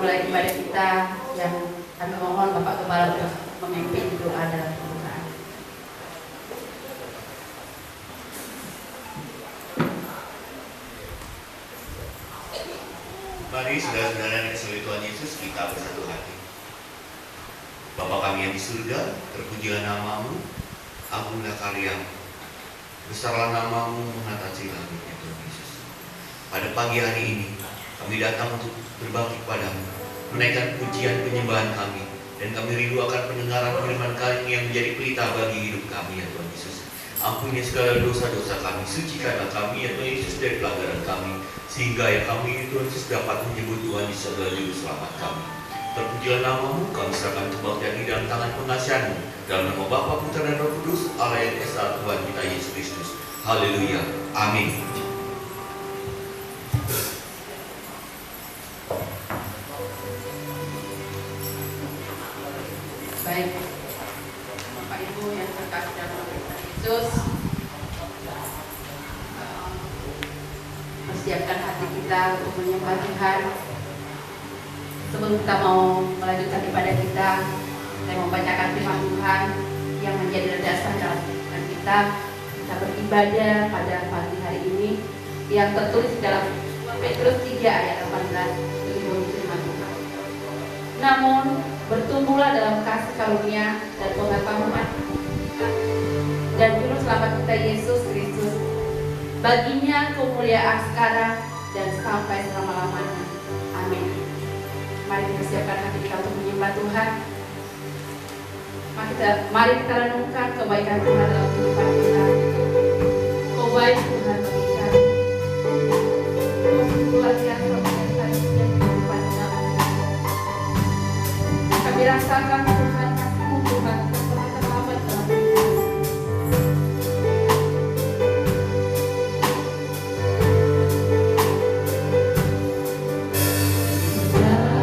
memulai ibadah kita, yang kami mohon Bapak Gembala untuk memimpin doa dalam pembukaan. Mari saudara-saudara yang dikasihi Tuhan Yesus, kita bersatu hati. Bapa kami yang di surga, terpujilah nama-Mu, ampunilah karya-Mu, besarlah nama-Mu mengatasi langit ya Tuhan Yesus. Pada pagi hari ini, kami datang untuk berbakti kepadamu, menaikkan pujian penyembahan kami, dan kami rindu akan pendengaran firman kami yang menjadi pelita bagi hidup kami ya Tuhan Yesus. Ampuni segala dosa-dosa kami, sucikanlah kami ya Tuhan Yesus dari pelanggaran kami, sehingga ya kami ya Tuhan Yesus dapat menyebut Tuhan Yesus adalah juru selamat kami. Terpujilah nama-Mu, kami serahkan kebaktian di dalam tangan pengasihan-Mu, dalam nama Bapa, Putra dan Roh Kudus, Allah yang Esa Tuhan kita Yesus Kristus. Haleluya. Amin. Baik, Bapak Ibu yang terkasih dalam Tuhan Yesus, persiapkan hati kita untuk menyembah Tuhan. Sebelum kita mau melanjutkan ibadah kita, saya membacakan firman Tuhan yang menjadi dasar dalam kehidupan kita beribadah pada pagi hari ini, yang tertulis dalam Petrus 3 ayat 18. Ini firman Tuhan. Namun bertumbuhlah dalam kasih karunia dan pengetahuan dan Juru Selamat kita Yesus Kristus. Baginya kemuliaan sekarang dan sampai selama-lamanya. Amin. Mari kita siapkan hati kita untuk menyembah Tuhan. Mari kita renungkan kebaikan Tuhan dalam kehidupan kita. Oh baik Tuhan bagi kami. Luar biasa kehidupan kita. Kami rasakan Tuhan kasih-Mu Tuhan telah terlambat dalam hidup. Yeah.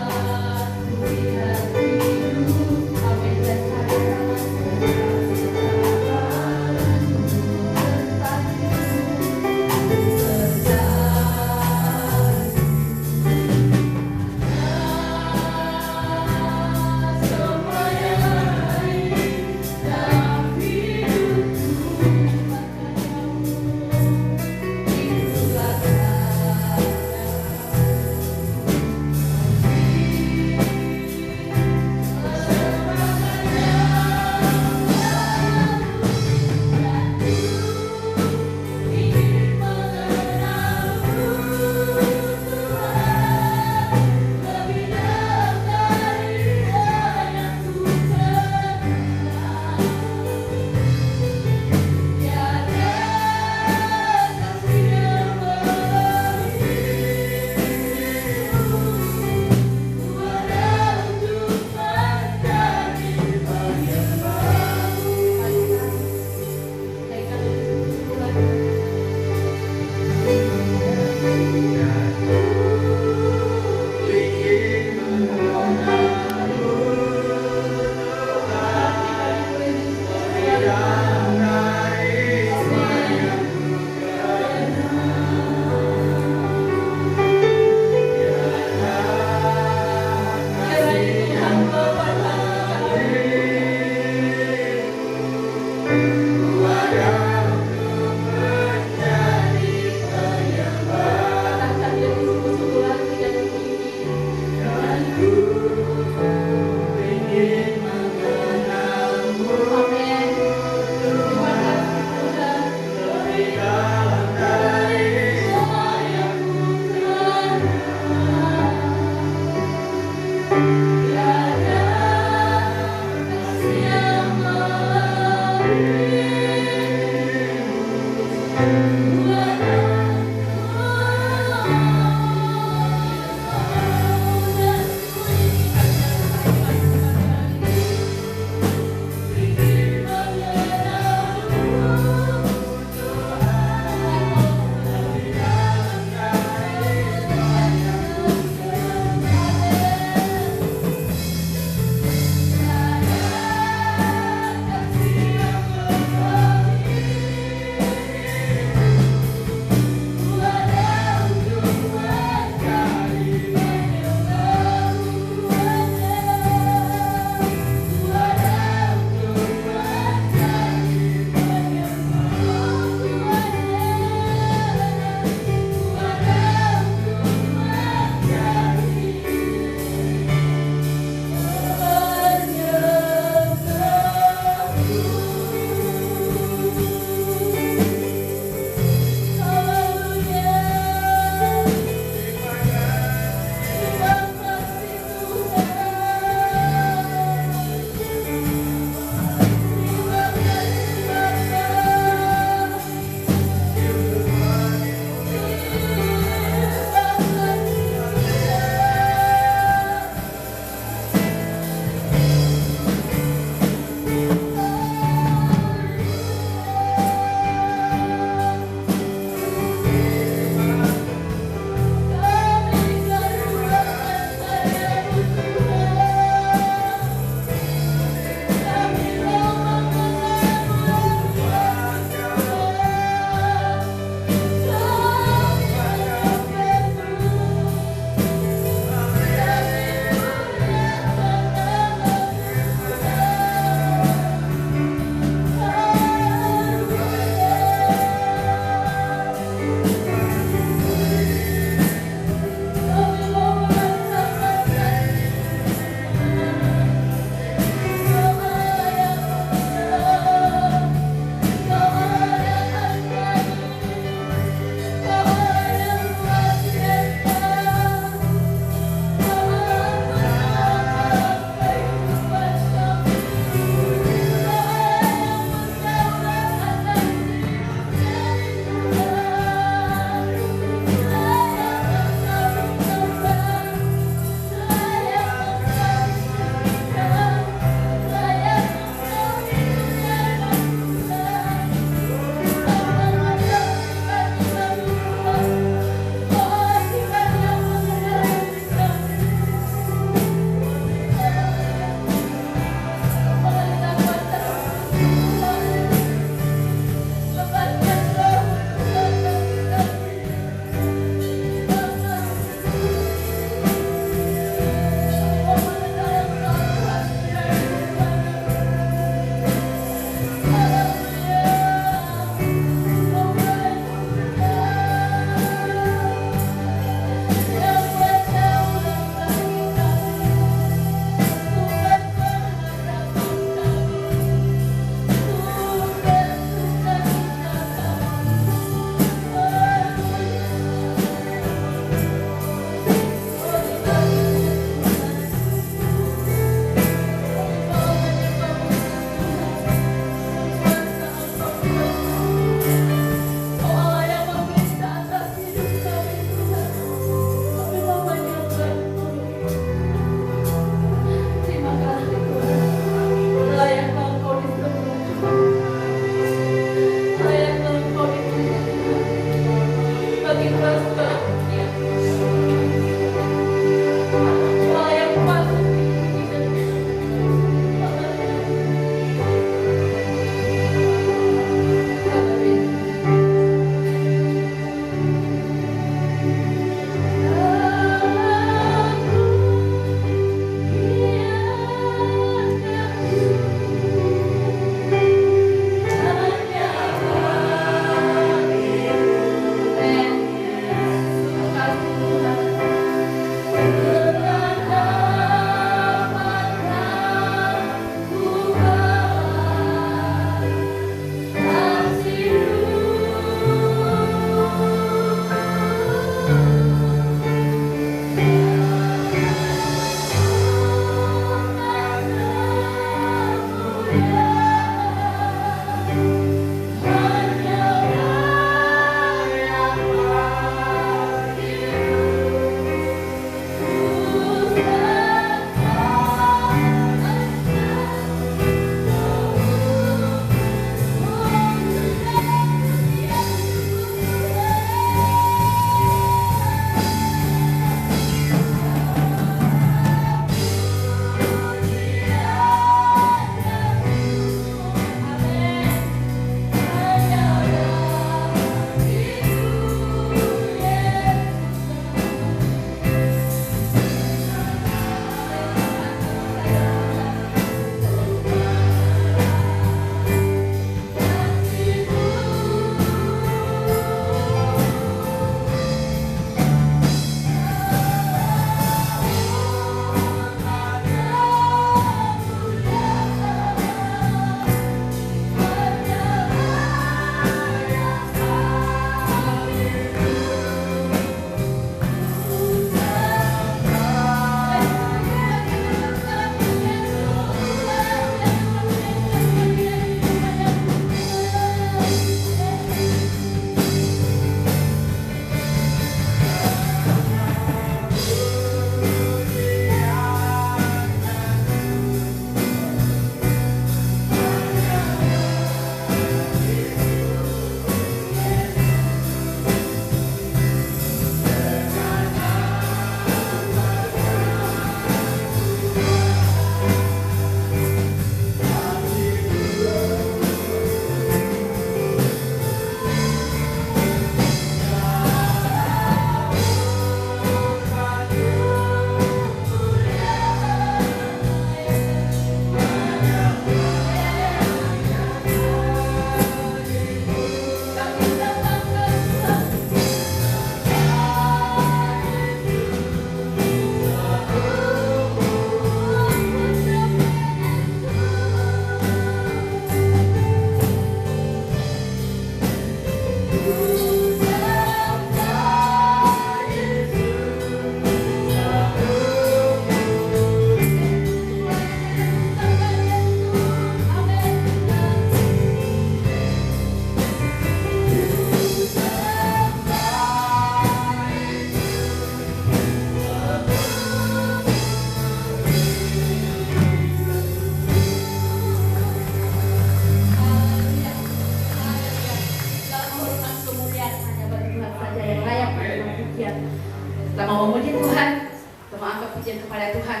Puji Tuhan, kita angkat pujian kepada Tuhan.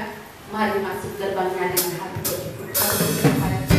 Mari masuk gerbangnya dengan hati bersyukur kepada Tuhan.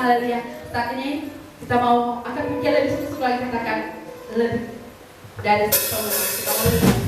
Haleluya. Saat ini kita mau akan pujian lebih sungguh lagi, katakan lebih dari sebelumnya. Kita mau lebih.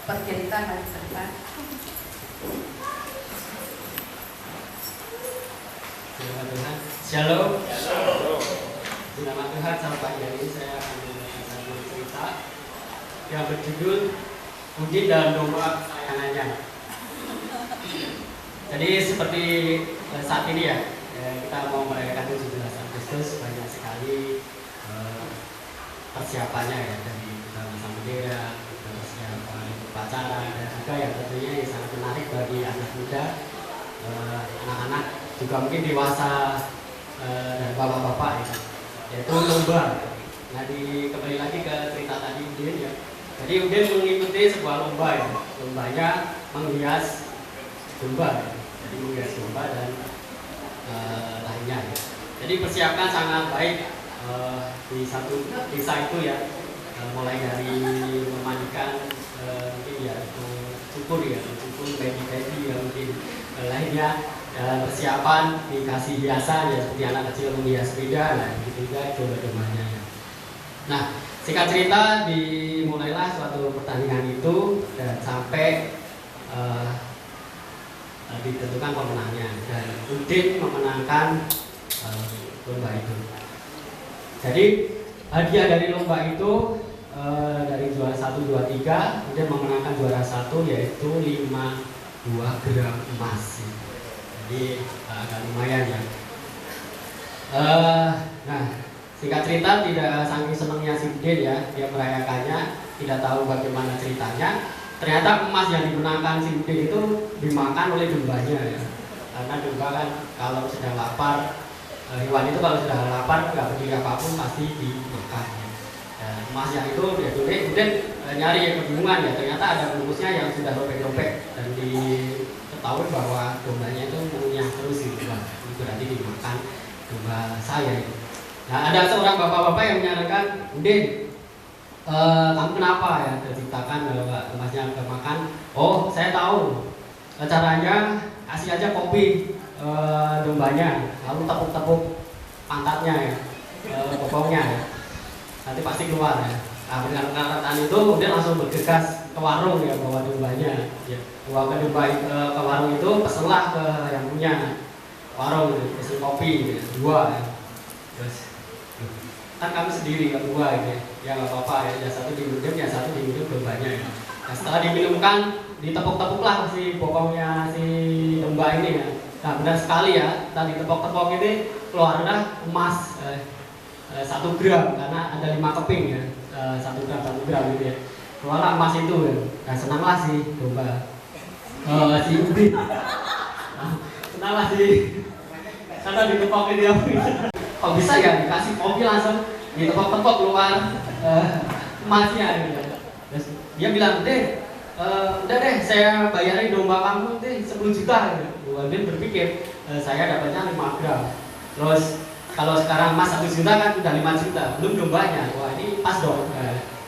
percerita mari ke depan. Terima Tuhan. Shalom. Shalom. Di nama Tuhan, selamat pagi hari ini saya akan membacakan satu cerita yang berjudul Puji dan Doa Kesayangannya. Jadi seperti saat ini ya, kita mau merayakan 17 Agustus, banyak sekali persiapannya ya, dari kita masang bendera, persiapan upacara, dan juga yang tentunya yang sangat menarik bagi anak muda, anak-anak juga mungkin dewasa dan bapak-bapak ya, yaitu lomba. Nah, kembali lagi ke cerita tadi Udin ya. Jadi Udin mengikuti sebuah lomba ya, lombanya menghias domba ya. Jadi menghias domba dan lainnya ya. Jadi persiapan sangat baik di satu desa itu ya, mulai dari memandikan mungkin ya cukur baby ya, mungkin lainnya, persiapan dikasih hiasan ya, seperti anak kecil menghias sepeda, nah gitu juga domba-dombanya ya. Nah, singkat cerita dimulailah suatu pertandingan itu dan sampai ditentukan pemenangnya, dan Udin memenangkan lomba itu. Jadi hadiah dari lomba itu dari juara 1, 2, 3 Udin memenangkan juara 1, yaitu 5 buah gelang emas. Jadi agak lumayan ya. Nah, singkat cerita, tidak saking senangnya si Udin ya, dia merayakannya, tidak tahu bagaimana ceritanya. Ternyata emas yang dimenangkan si Udin itu dimakan oleh dombanya ya. Karena domba kan kalau sedang lapar, hewan itu kalau sudah lapar nggak berdiri apapun pasti dimakan ya. Dan emas yang itu dia Udin nyari kebingungan ya. Ternyata ada bungkusnya yang sudah robek-robek dan diketahui bahwa dombanya itu mengunyah terus gitu. Itu berarti dimakan domba saya. Nah, ada seorang bapak-bapak yang menyarankan, Udin, kamu kenapa ya terciptakan emasnya kemakan? Oh, saya tahu caranya, kasih aja kopi dombanya, lalu tepuk-tepuk pantatnya ya, bokongnya ya, nanti pasti keluar ya. Nah, dengan perkataan itu dia langsung bergegas ke warung ya, bawa dombanya ya. Bawa ke warung itu, pesenlah ke yang punya warung, pesen kopi ya, 2 ya. Terus kan kami sendiri berdua gitu ya, nggak apa-apa ya, yang satu diminum, yang satu diminum dombanya ya. Nah, setelah diminumkan, ditepuk-tepuklah si bokongnya si domba ini ya. Nah, benar sekali ya, tadi tepuk-tepuk ini keluarlah emas 1 gram, karena ada 5 keping ya, 1 gram gitu ya. Keluarlah emas itu ya. Nah, senanglah si domba, si Udin. Senanglah karena ditepukin dia. Kok bisa ya dikasih kopi langsung ditepok-tepok keluar emasnya gitu. Terus dia bilang, "Deh, udah deh saya bayarin domba kamu deh 10 juta gitu." Dia berpikir saya dapatnya 5 gram. Terus kalau sekarang emas 1 juta kan udah 5 juta, belum dombanya. Wah, ini pas dong.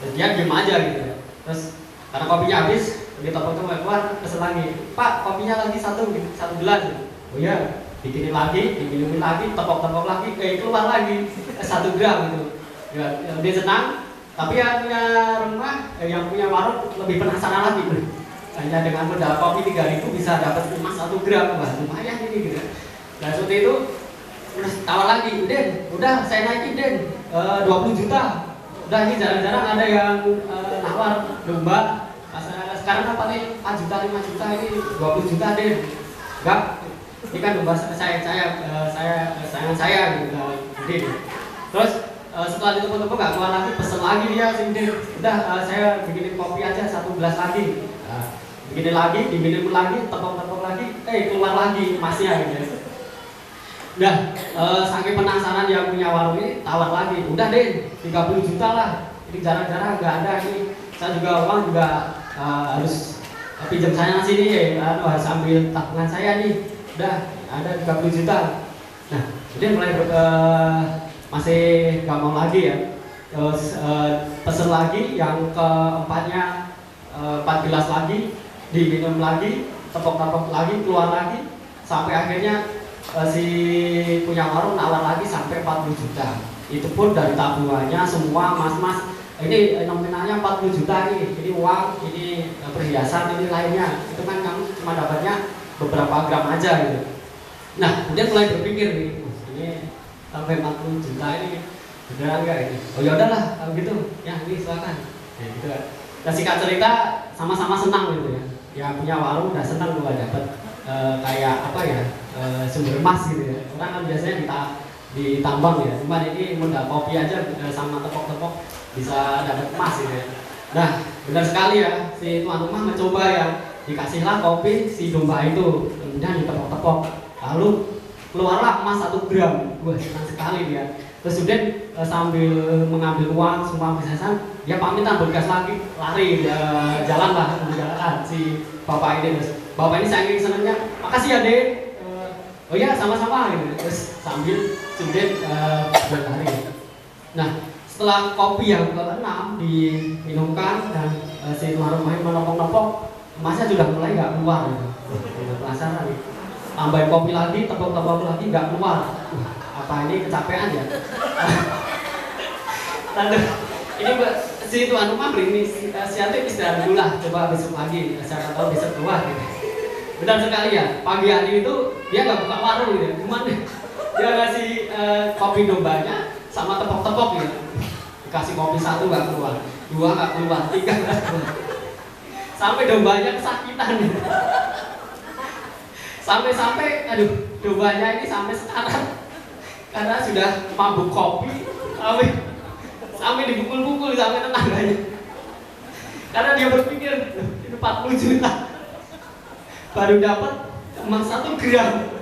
Terus dia diem aja gitu. Terus karena kopinya habis, dia tepok-tepok keluar, kesel lagi, "Pak, kopinya lagi 1 gelas." Oh iya, bikinin lagi, diminumin lagi, tepok-tepok lagi, keluar lagi 1 gram gitu. Ya, dia senang, tapi yang punya rumah, yang punya warung lebih penasaran lagi. Hanya dengan modal kopi 3.000 bisa dapat emas 1 gram, wah lumayan ini gitu. Nah, seperti itu tawar lagi, udah saya naikin 20 juta. Udah, ini jarang-jarang ada yang nawar domba. Sekarang apa nih 4 juta, 5 juta, ini 20 juta enggak. Ini kan domba sayangan saya gitu. Terus setelah ditepuk-tepuk nggak keluar lagi, pesen lagi dia sini. Udah, saya bikinin kopi aja 1 gelas lagi. Bikinin lagi, diminum lagi, tepuk-tepuk lagi, keluar lagi emasnya gitu. Udah, saking penasaran yang punya warung ini, tawar lagi. Udah deh, 30 juta lah. Ini jarang-jarang nggak ada ini. Saya juga uang juga harus pinjam sana sini ya, harus ambil tabungan saya nih. Udah, ada 30 juta. Nah, dia mulai masih gak mau lagi ya. Terus pesen lagi yang keempatnya 4 gelas lagi, diminum lagi, tepok-tepok lagi, keluar lagi, sampai akhirnya si punya warung nawar lagi sampai 40 juta. Itu pun dari tabungannya semua mas-mas. Ini nominalnya 40 juta ini uang, ini perhiasan, ini lainnya. Itu kan kamu cuma dapatnya beberapa gram aja gitu. Nah, kemudian mulai berpikir nih, ini sampai 40 juta ini beneran enggak ini? Oh ya udahlah, kalau gitu, ya ini silakan. Ya gitu kan. Nah, singkat cerita sama-sama senang gitu ya. Yang punya warung udah senang juga dapat kayak apa ya, sumber emas gitu ya. Orang kan biasanya ditambang ya, cuman ini modal kopi aja sama tepok-tepok bisa dapat emas gitu ya. Nah, benar sekali ya, si tuan rumah mencoba ya, dikasihlah kopi si domba itu, kemudian ditepok-tepok, lalu keluarlah emas 1 gram. Wah, senang sekali dia. Terus kemudian sambil mengambil uang semua besasan, dia pamitan bergas lagi, lari jalan lah menjalankan si bapak ini. Terus bapak ini saking senangnya, makasih ya dek. Oh iya sama-sama gitu. Terus sambil kemudian berlari. Nah, setelah kopi yang ke-6 diminumkan dan si tuan rumah menopok-nopok, emasnya sudah mulai nggak keluar gitu. Penasaran nih. Tambahin kopi lagi, tepok-tepok lagi nggak keluar. Apa ini kecapean ya? Lalu ini si tuan rumah berinisiatif istirahat dulu lah, coba besok pagi, siapa tahu besok keluar gitu. Benar sekali ya, pagi hari itu dia nggak buka warung gitu, cuman dia ngasih kopi dombanya sama tepok-tepok gitu. Dikasih kopi 1 nggak keluar, 2 nggak keluar, 3 nggak keluar, sampai dombanya kesakitan gitu. Sampai aduh, dombanya ini sampai sekarang karena sudah mabuk kopi, sampai dipukul-pukul sampai tetangganya. Karena dia berpikir, ini 40 juta baru dapat emas 1 gram.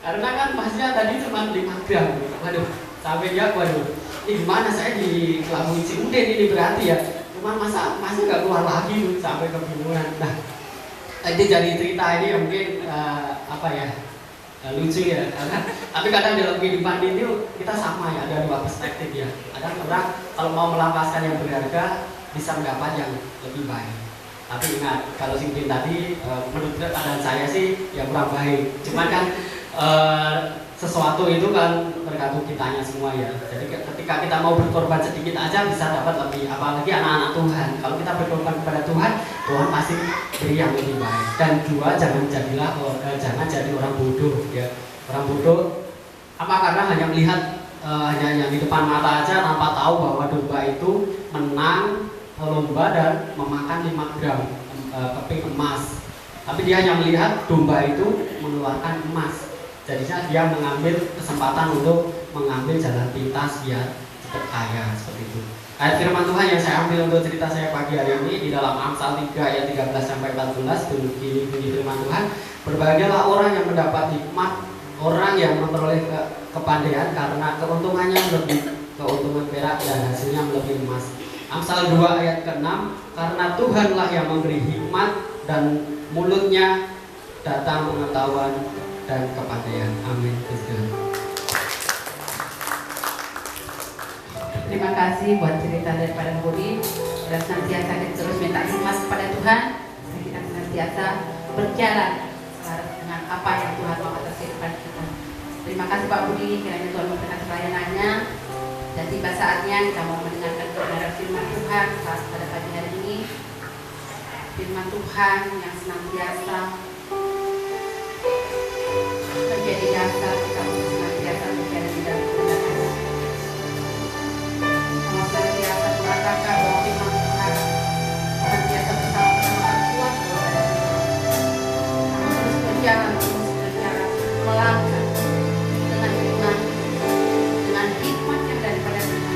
Karena kan emasnya tadi cuma 5 gram. Waduh, sampai dia, waduh, ini gimana saya dikelabui si Udin ini berarti ya. Cuma masa nggak keluar lagi tuh, sampai kebingungan. Nah, ini jadi cerita ini mungkin apa ya, lucu ya, tapi kadang dalam kehidupan ini kita sama ya, ada 2 perspektif ya. Kadang orang kalau mau melepaskan yang berharga bisa mendapat yang lebih baik. Tapi ingat, kalau Udin tadi menurut keadaan saya sih ya kurang baik. Cuman kan sesuatu itu kan tergantung kitanya semua ya. Jadi ketika kita mau berkorban sedikit aja bisa dapat lebih, apalagi anak-anak Tuhan. Kalau kita berkorban kepada Tuhan, Tuhan pasti beri yang lebih baik. Dan 2, jangan jadi orang bodoh ya. Orang bodoh apa karena hanya melihat hanya yang di depan mata aja tanpa tahu bahwa domba itu menang lomba dan memakan 5 gram keping emas. Tapi dia hanya melihat domba itu mengeluarkan emas. Jadinya dia mengambil kesempatan untuk mengambil jalan pintas biar cepat kaya, seperti itu. Ayat firman Tuhan yang saya ambil untuk cerita saya pagi hari ini di dalam Amsal 3 ayat 13-14 bunyi firman Tuhan, berbahagialah orang yang mendapat hikmat, orang yang memperoleh kepandaian karena keuntungannya lebih keuntungan perak dan hasilnya melebihi emas. Amsal 2 ayat ke-6, karena Tuhanlah yang memberi hikmat dan mulutnya datang pengetahuan dan kepandaian. Amin. Terima kasih buat cerita daripada Budi. Dan senantiasa kita terus minta hikmat kepada Tuhan, kita senantiasa berjalan selaras dengan apa yang Tuhan mau atas kehidupan kita. Terima kasih Pak Budi, kiranya Tuhan memberkati pelayanannya. Dan tiba saatnya kita mau mendengarkan kebenaran firman Tuhan pada pagi hari ini. Firman Tuhan yang senantiasa menjadi dasar kita untuk senantiasa berjalan di dalam kebenaran. Mau senantiasa mengatakan bahwa firman Tuhan senantiasa bersama-sama kuat kepada kita. Terus berjalan melangkah dengan iman, dengan hikmat yang daripada Tuhan.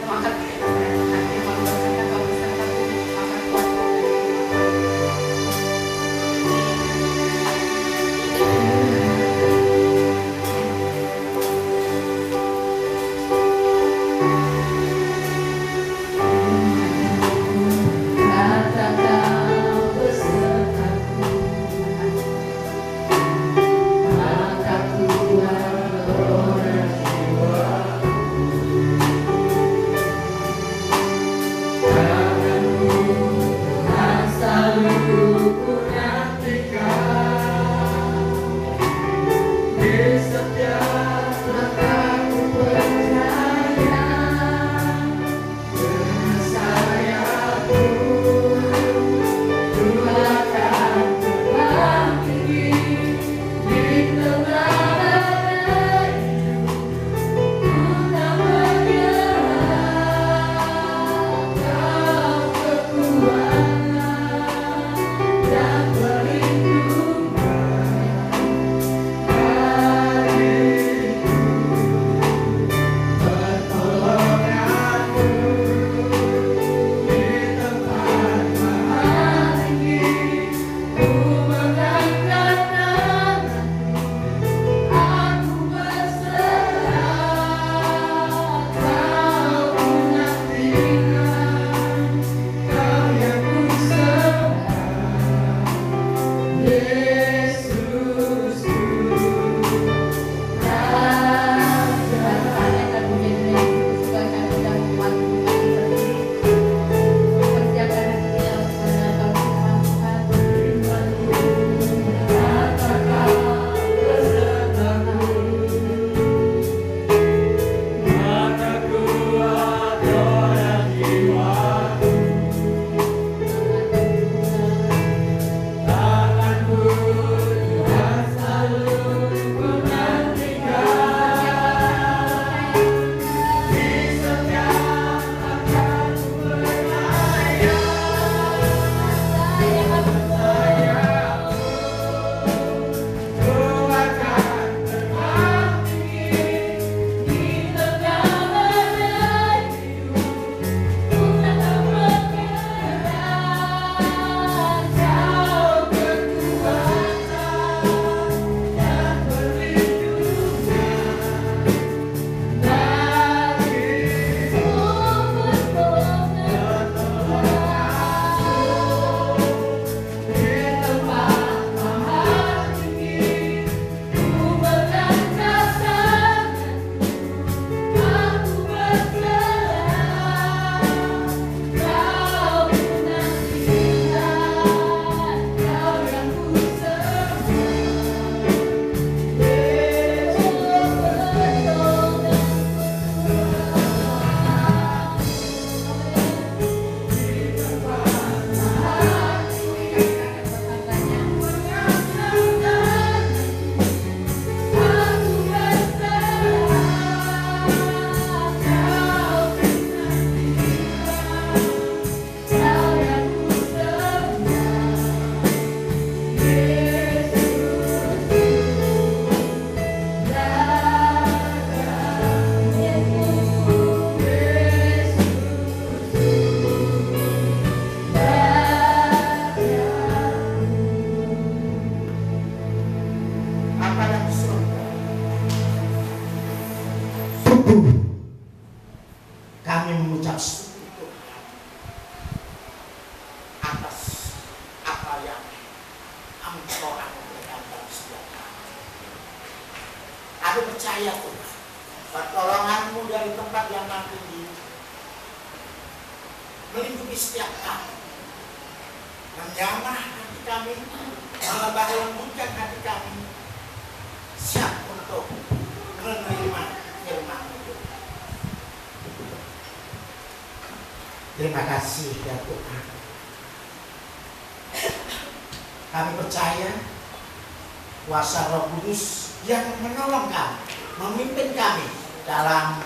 Maka kita berkata firman berkata kalau beserta Tuhan maka kuat. Kami mengucap syukur atas apa yang Engkau anugerahkan dalam setiap kami. Kami percaya Tuhan, pertolongan-Mu dari tempat yang maha tinggi melindungi setiap kami, menjamah hati kami, melembah lembutkan hati kami, siap untuk menerima firman-Mu. Terima kasih ya Tuhan. Kami percaya kuasa Roh Kudus yang menolong kami, memimpin kami dalam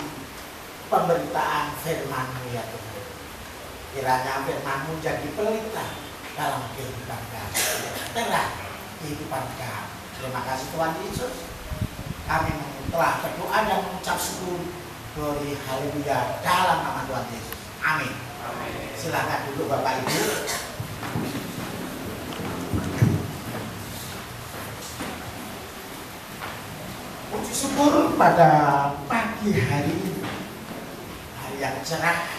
pemberitaan firman-Mu ya Tuhan. Kiranya firman-Mu jadi pelita dalam kehidupan kami, terang kehidupan kami. Terima kasih Tuhan Yesus. Kami telah berdoa dan mengucap syukur. Glory haleluya dalam nama Tuhan Yesus. Amin. Silakan duduk Bapak Ibu. Puji syukur pada pagi hari ini, hari yang cerah,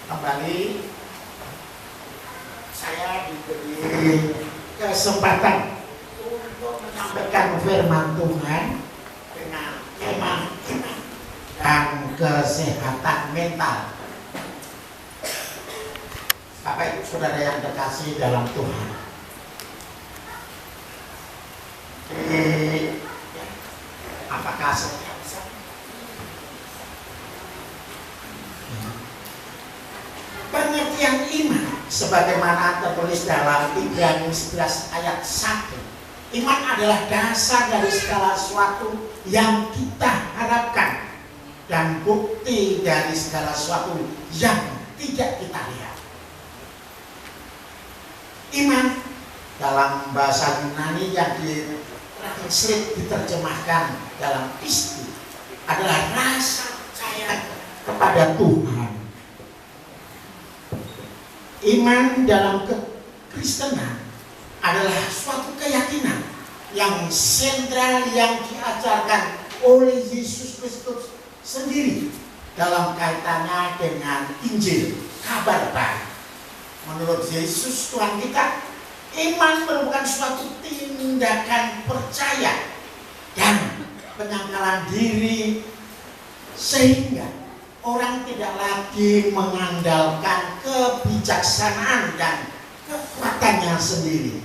kembali saya diberi kesempatan untuk menyampaikan firman Tuhan dengan tema iman dan kesehatan mental. Bapak Ibu Saudara yang terkasih dalam Tuhan, apakah saya bisa? Pengertian iman sebagaimana tertulis dalam Ibrani 11 ayat 1. Iman adalah dasar dari segala sesuatu yang kita harapkan dan bukti dari segala sesuatu yang tidak kita lihat. Iman dalam bahasa Yunani yang diterjemahkan dalam pisti adalah rasa percaya kepada Tuhan. Iman dalam kekristenan adalah suatu keyakinan yang sentral yang diajarkan oleh Yesus Kristus sendiri dalam kaitannya dengan Injil, kabar baik. Menurut Yesus Tuhan kita, Iman merupakan suatu tindakan percaya dan penyangkalan diri, sehingga orang tidak lagi mengandalkan kebijaksanaan dan kekuatannya sendiri,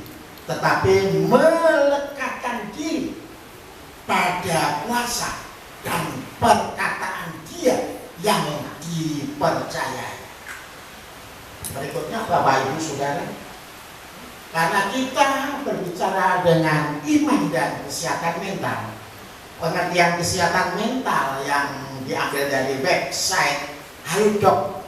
tetapi melekatkan diri pada kuasa dan perkataan Dia yang dipercayai. Berikutnya Bapak Ibu Saudara, karena kita berbicara dengan iman dan kesehatan mental, pengertian kesehatan mental yang diambil dari website halodoc.com,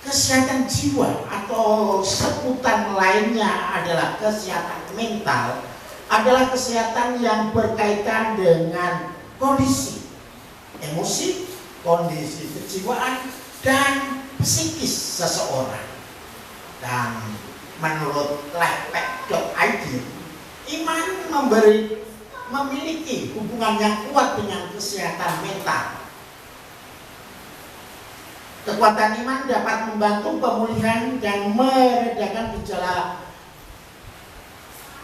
kesehatan jiwa atau sebutan lainnya adalah kesehatan mental, adalah kesehatan yang berkaitan dengan kondisi emosi, kondisi kejiwaan, dan psikis seseorang. Dan menurut lifepack.id, iman memiliki hubungan yang kuat dengan kesehatan mental. Kekuatan iman dapat membantu pemulihan dan meredakan gejala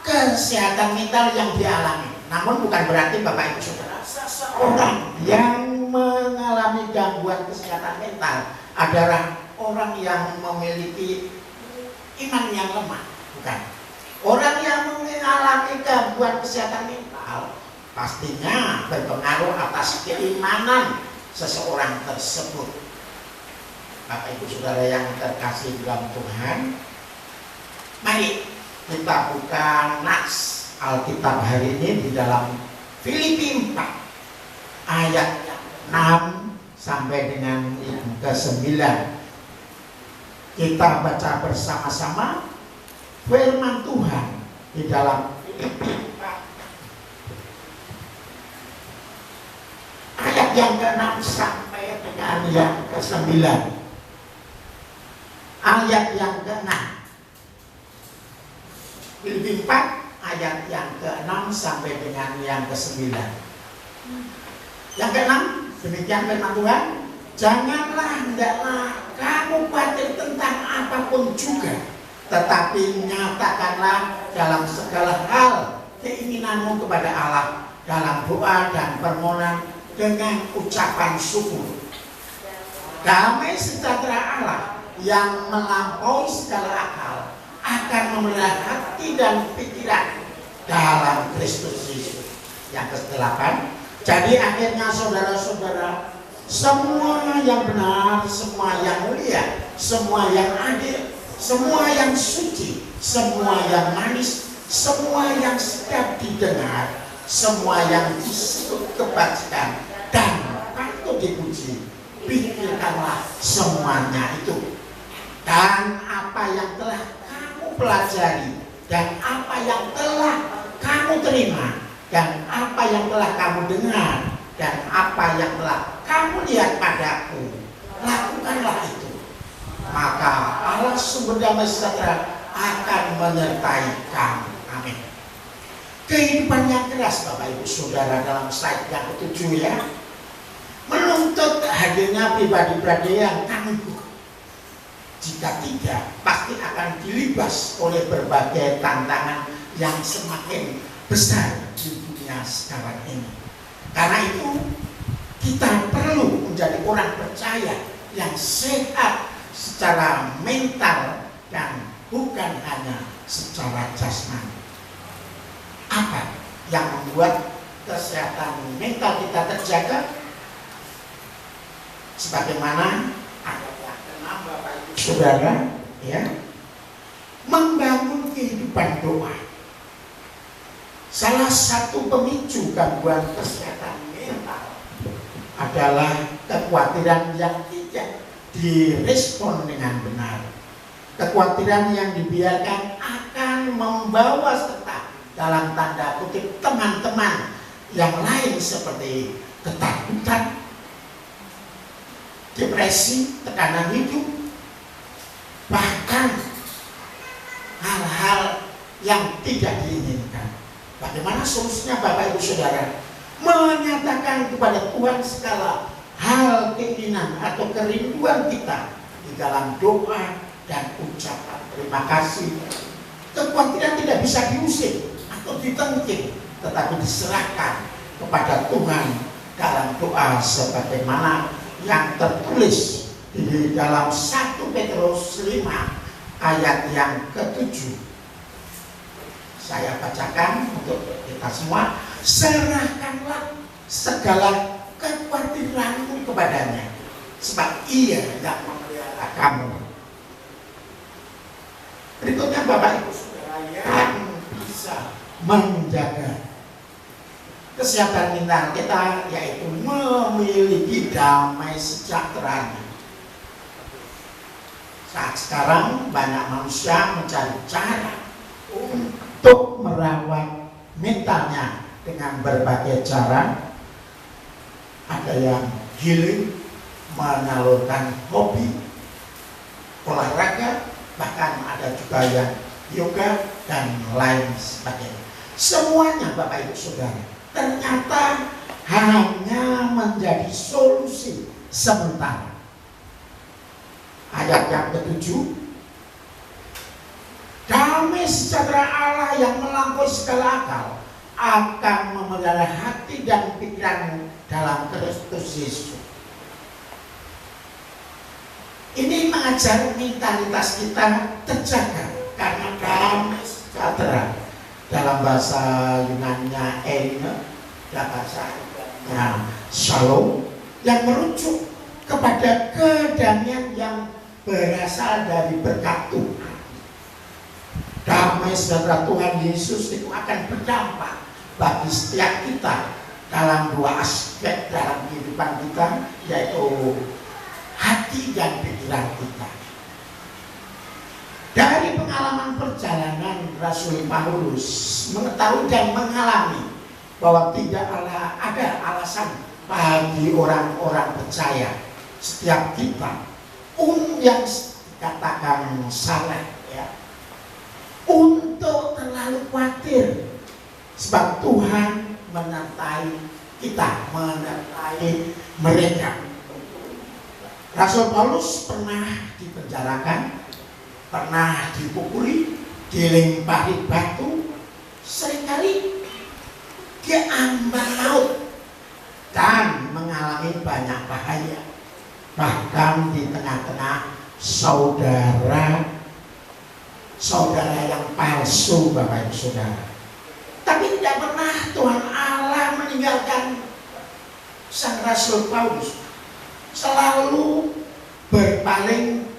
kesehatan mental yang dialami. Namun bukan berarti Bapak Ibu Saudara, seseorang yang mengalami gangguan kesehatan mental adalah orang yang memiliki iman yang lemah. Bukan. Orang yang mengalami gangguan kesehatan mental pastinya berpengaruh atas keimanan seseorang tersebut. Bapak Ibu Saudara yang terkasih dalam Tuhan, mari kita buka nats Alkitab hari ini di dalam Filipi 4 ayat 6 sampai dengan yang ke-9. Kita baca bersama-sama firman Tuhan di dalam Filipi 4 ayat yang ke-6 sampai dengan yang ke-9. Ayat yang ke-6, Filipi 4 ayat yang ke-6 sampai dengan yang ke-9. Yang ke-6 demikian firman Tuhan, janganlah hendaklah kamu khawatir tentang apapun juga, tetapi nyatakanlah dalam segala hal keinginanmu kepada Allah dalam doa dan permohonan dengan ucapan syukur. Damai sejahtera Allah yang melampaui segala akal akan memelihara hati dan pikiran dalam Kristus Yesus. Yang ke-8, jadi akhirnya saudara-saudara, semua yang benar, semua yang mulia, semua yang adil, semua yang suci, semua yang manis, semua yang sedap didengar, semua yang disebut kebajikan dan patut dipuji, pikirkanlah semuanya itu. Dan apa yang telah kamu pelajari, dan apa yang telah kamu terima, dan apa yang telah kamu dengar, dan apa yang telah kamu lihat padaku, lakukanlah itu. Maka Allah sumber damai sejahtera akan menyertai kamu. Amin. Kehidupan yang keras Bapak Ibu Saudara dalam slide yang ke-7 ya, menuntut hadirnya pribadi-pribadi yang tangguh. Jika tidak, pasti akan dilibas oleh berbagai tantangan yang semakin besar di dunia sekarang ini. Karena itu kita perlu menjadi orang percaya yang sehat secara mental dan bukan hanya secara jasmani. Apa yang membuat kesehatan mental kita terjaga? Sebagaimana ayat yang ke-6 Bapak Ibu Saudara, ya, membangun kehidupan doa. Salah satu pemicu gangguan kesehatan mental adalah kekhawatiran yang tidak direspon dengan benar. Kekhawatiran yang dibiarkan akan membawa serta dalam tanda kutip teman-teman yang lain seperti ketakutan, depresi, tekanan hidup, bahkan hal-hal yang tidak diinginkan. Bagaimana solusinya Bapak Ibu Saudara? Menyatakan kepada Tuhan segala hal keinginan atau kerinduan kita di dalam doa dan ucapan terima kasih. Kekhawatiran tidak bisa diusir atau ditengking, tetapi diserahkan kepada Tuhan dalam doa sebagaimana yang tertulis di dalam 1 Petrus 5 ayat yang ke-7. Saya bacakan untuk kita semua. Serahkanlah segala kekhawatiranmu kepadanya, sebab Ia yang memelihara kamu. Berikutnya Bapak Ibu Saudara yang bisa menjaga kesehatan mental kita, yaitu memiliki damai sejahtera. Saat sekarang banyak manusia mencari cara untuk merawat mentalnya dengan berbagai cara. Ada yang healing, menyalurkan hobi, olahraga, bahkan ada juga yang yoga dan lain sebagainya. Semuanya Bapak Ibu Saudara ternyata hanya menjadi solusi sementara. Ayat yang ke-7, damai sejahtera Allah yang melampaui segala akal akan memelihara hati dan pikiran dalam Kristus Yesus. Ini mengajar mentalitas kita terjaga karena damai sejahtera. Dalam bahasa Yunani eime, dalam bahasa Ibrani shalom, yang merujuk kepada kedamaian yang berasal dari berkat Tuhan. Damai sejahtera Tuhan Yesus itu akan berdampak bagi setiap kita dalam dua aspek dalam kehidupan kita, yaitu hati dan pikiran kita. Dari pengalaman perjalanan Rasul Paulus mengetahui dan mengalami bahwa tidak ada alasan bagi orang-orang percaya, setiap kita yang dikatakan salah, ya, untuk terlalu khawatir, sebab Tuhan menyertai kita, menyertai mereka. Rasul Paulus pernah dipenjarakan, pernah dipukuli, dilempahi batu, seringkali diambang laut dan mengalami banyak bahaya, bahkan di tengah-tengah saudara yang palsu, Bapak Ibu Saudara. Tapi tidak pernah Tuhan Allah meninggalkan sang Rasul Paulus, selalu berpaling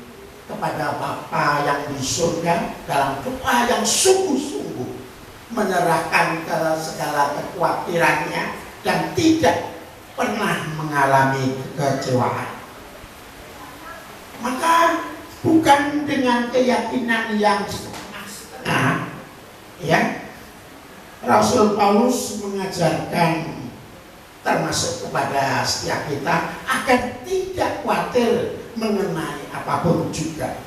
kepada Bapa yang di surga dalam doa yang sungguh-sungguh, menyerahkan ke segala kekhawatirannya dan tidak pernah mengalami kekecewaan. Maka bukan dengan keyakinan yang setengah-setengah, ya, Rasul Paulus mengajarkan termasuk kepada setiap kita agar tidak khawatir mengenai apapun juga,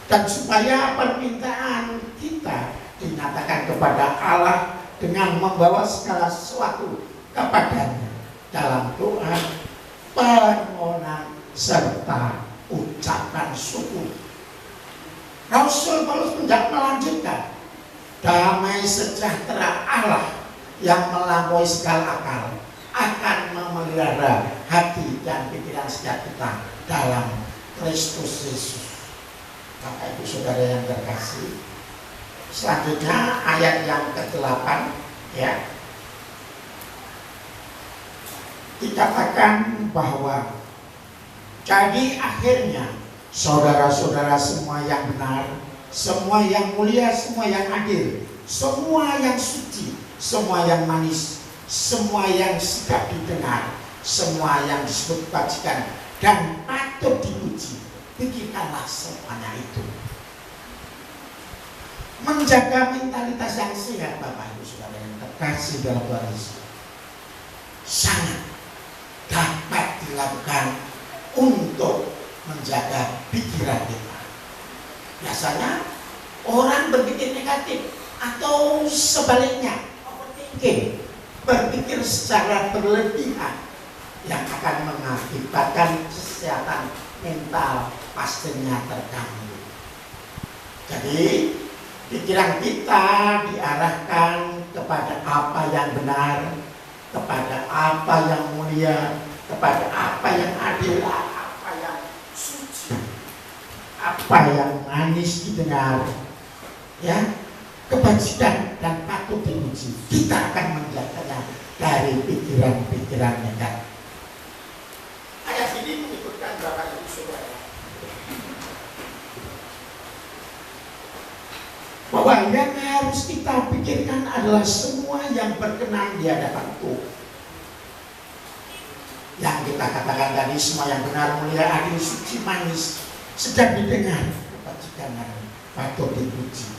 dan supaya permintaan kita dinyatakan kepada Allah dengan membawa segala sesuatu kepadanya dalam doa, permohonan serta ucapan syukur. Rasul Paulus melanjutkan, damai sejahtera Allah yang melampaui segala akal akan memelihara hati dan pikiran setiap kita dalam Kristus Yesus. Bapak Ibu Saudara yang terkasih, selanjutnya ayat yang ke-8, ya, dikatakan bahwa jadi akhirnya saudara-saudara semua yang benar, semua yang mulia, semua yang adil, semua yang suci, semua yang manis, semua yang sedap didengar, semua yang disebut kebajikan dan patut dipuji, pikirkanlah semuanya itu. Menjaga mentalitas yang sehat, Bapak Ibu Saudara yang terkasih dalam Tuhan Yesus, sangat dapat dilakukan untuk menjaga pikiran kita. Biasanya orang berpikir negatif atau sebaliknya, overthinking, berpikir secara berlebihan yang akan mengakibatkan kesehatan mental pastinya terganggu. Jadi pikiran kita diarahkan kepada apa yang benar, kepada apa yang mulia, kepada apa yang adil, apa yang suci, apa yang manis didengar, ya, kebajikan dan patut dipuji. Kita akan menjaganya dari pikiran-pikiran negatif. Ayat ini menyebutkan Bapak Ibu Saudara bahwa yang harus kita pikirkan adalah semua yang berkenan di hadapan Tuhan. Yang kita katakan tadi, semua yang benar, mulia, adil, suci, manis, sedang didengar, kebajikan dan patut dipuji.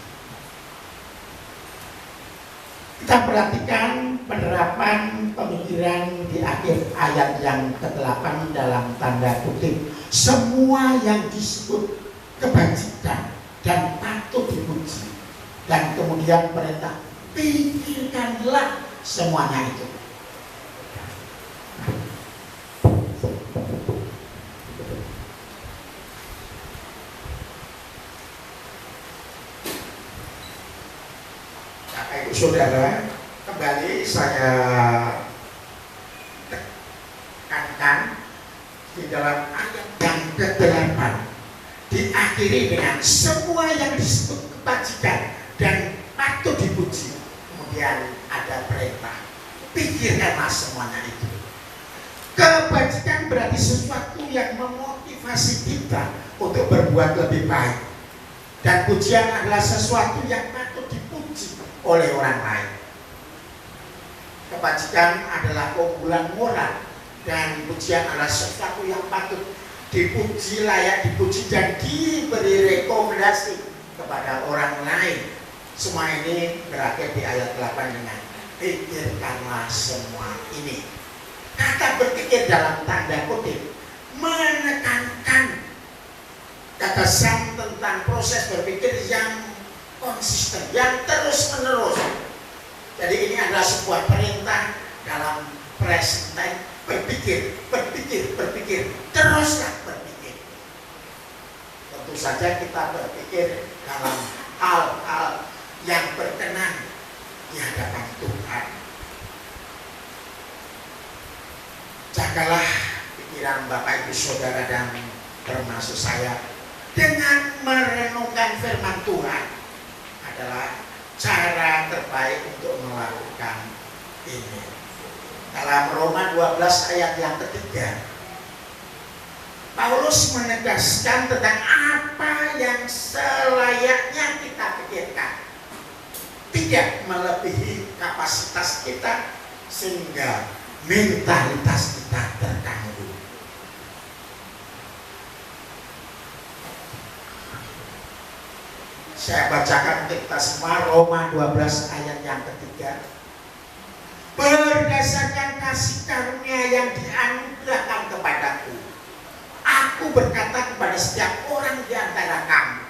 Kita perhatikan penerapan pemikiran di akhir ayat yang ke-8 dalam tanda kutip. Semua yang disebut kebajikan dan patut dipuji. Dan kemudian perintah, pikirkanlah semuanya itu. Bapak Ibu Saudara, kembali saya tekankan di dalam ayat yang ke-8 diakhiri dengan semua yang disebut kebajikan dan patut dipuji. Kemudian ada perintah, pikirkanlah semuanya itu. Kebajikan berarti sesuatu yang memotivasi kita untuk berbuat lebih baik. Dan pujian adalah sesuatu yang patut dipuji oleh orang lain. Kebajikan adalah keunggulan moral, dan pujian adalah sesuatu yang patut dipuji, layak dipuji, dan diberi rekomendasi kepada orang lain. Semua ini berakhir di ayat 8 dengan pikirkanlah semua ini. Kata berpikir dalam tanda kutip menekankan gagasan tentang proses berpikir yang konsisten, yang terus menerus. Jadi ini adalah sebuah perintah dalam present time, berpikir, teruslah berpikir. Tentu saja kita berpikir dalam hal-hal yang berkenan di hadapan Tuhan. Jagalah pikiran Bapak Ibu Saudara dan termasuk saya dengan merenungkan firman Tuhan adalah cara terbaik untuk melakukan ini. Dalam Roma 12 ayat yang ketiga, Paulus menegaskan tentang apa yang selayaknya kita pikirkan, tidak melebihi kapasitas kita sehingga mentalitas kita terganggu. Saya bacakan untuk kita semua Roma 12 ayat yang ketiga. Berdasarkan kasih karunia yang dianugerahkan kepadaku, aku berkata kepada setiap orang di antara kamu,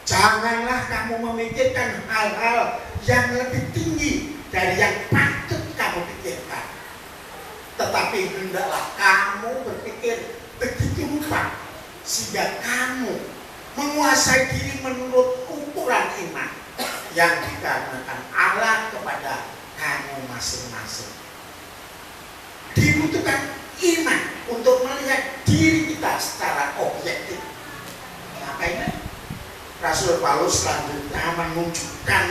janganlah kamu memikirkan hal-hal yang lebih tinggi dari yang patut kamu pikirkan, tetapi hendaklah kamu berpikir begitu rupa sehingga kamu menguasai diri menurut ukuran iman yang dikarenakan Allah kepada kamu masing-masing. Dibutuhkan iman untuk melihat diri kita secara objektif. Maka ini Rasul Paulus selanjutnya menunjukkan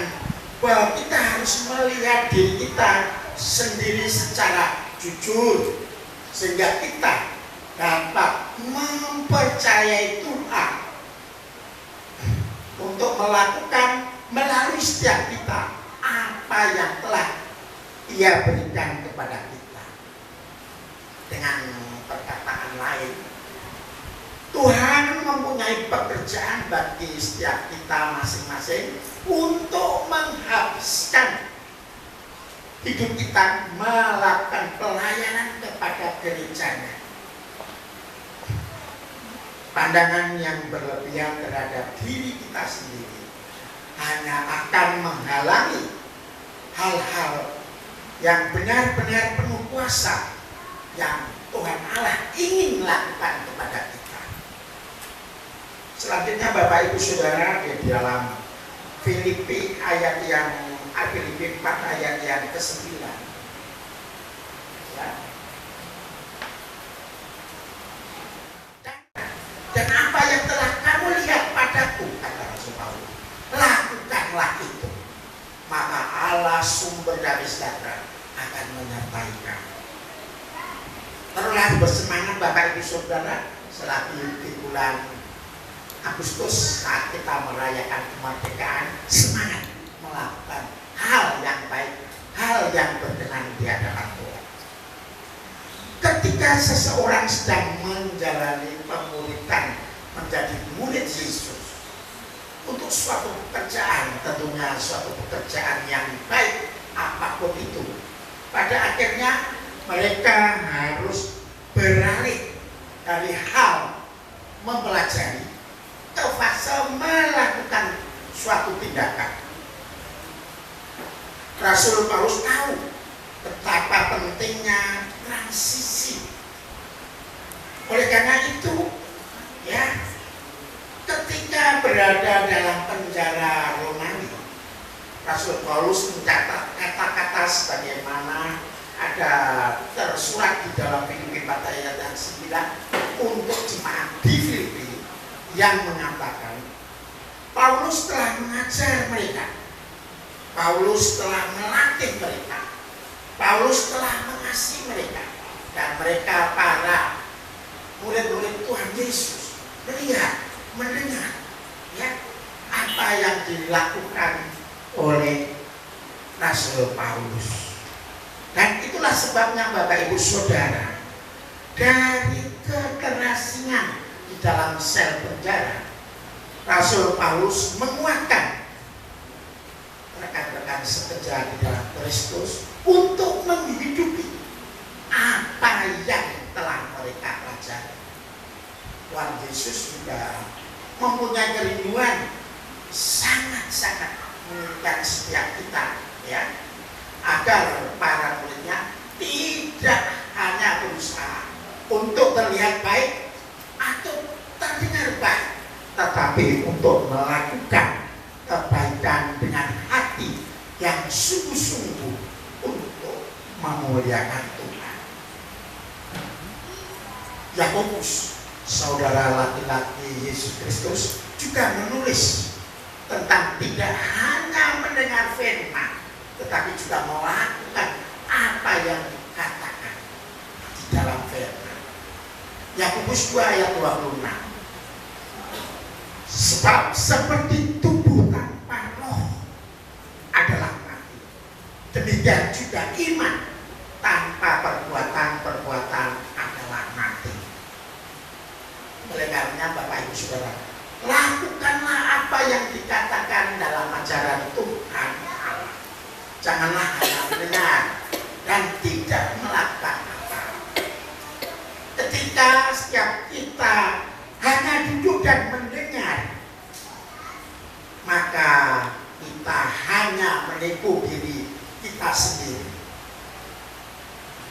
bahwa kita harus melihat diri kita sendiri secara jujur sehingga kita dapat mempercayai Tuhan untuk melakukan melalui setiap kita apa yang telah Ia berikan kepada kita. Dengan perkataan lain, Tuhan mempunyai pekerjaan bagi setiap kita masing-masing untuk menghabiskan hidup kita melakukan pelayanan kepada gerejanya. Pandangan yang berlebihan terhadap diri kita sendiri hanya akan menghalangi hal-hal yang benar-benar penuh kuasa yang Tuhan Allah ingin lakukan kepada kita. Selanjutnya Bapak Ibu Saudara, di dalam Filipi 4 ayat yang ke-9. Ya. Dan apa yang telah kamu lihat padaku, kata Rasul Paulus, lakukanlah itu, maka Allah sumber dari sejahtera akan menyertai kamu. Teruslah bersemangat Bapak Ibu Saudara, selagi di bulan Agustus saat kita merayakan kemerdekaan, semangat melakukan hal yang baik, hal yang berkenan di hadapan Tuhan. Ketika seseorang sedang menjalani pemuridan menjadi murid Yesus untuk suatu pekerjaan, tentunya suatu pekerjaan yang baik apapun itu, pada akhirnya mereka harus beralih dari hal mempelajari ke fase melakukan suatu tindakan. Rasul Paulus tahu betapa pentingnya transisi. Oleh karena itu, ya, ketika berada dalam penjara Romawi, Rasul Paulus mencatat kata-kata sebagaimana ada tersurat di dalam Filipi 4 ayat yang 9 untuk jemaat di Filipi, yang mengatakan Paulus telah mengajar mereka, Paulus telah melatih mereka, Paulus telah mengasihi mereka, dan mereka para murid-murid Tuhan Yesus melihat, mendengar, ya, apa yang dilakukan oleh Rasul Paulus. Dan itulah sebabnya Bapak Ibu Saudara, dari keterasingan di dalam sel penjara, Rasul Paulus menguatkan rekan-rekan sekerja di dalam Kristus untuk menghidupi apa yang telah mereka pelajari. Tuhan Yesus juga mempunyai kerinduan sangat-sangat menginginkan setiap kita, ya, agar para muridnya tidak hanya berusaha untuk terlihat baik atau terdengar baik, tetapi untuk melakukan kebaikan dengan hati yang sungguh-sungguh untuk memuliakan Tuhan. Yakobus, saudara laki-laki Yesus Kristus, juga menulis tentang tidak hanya mendengar firman, tetapi juga melakukan apa yang dikatakan di dalam firman. Yakobus 2 ayat 26. Sebab seperti tubuh tanpa roh adalah mati, demikian juga iman tanpa perbuatan adalah mati. Oleh karena Bapak Ibu Saudara, lakukanlah apa yang dikatakan dalam ajaran Tuhan Allah. Janganlah hanya mendengar dan tidak melakukan apa. Ketika setiap kita hanya duduk dan mendengar, maka kita hanya menipu diri kita sendiri.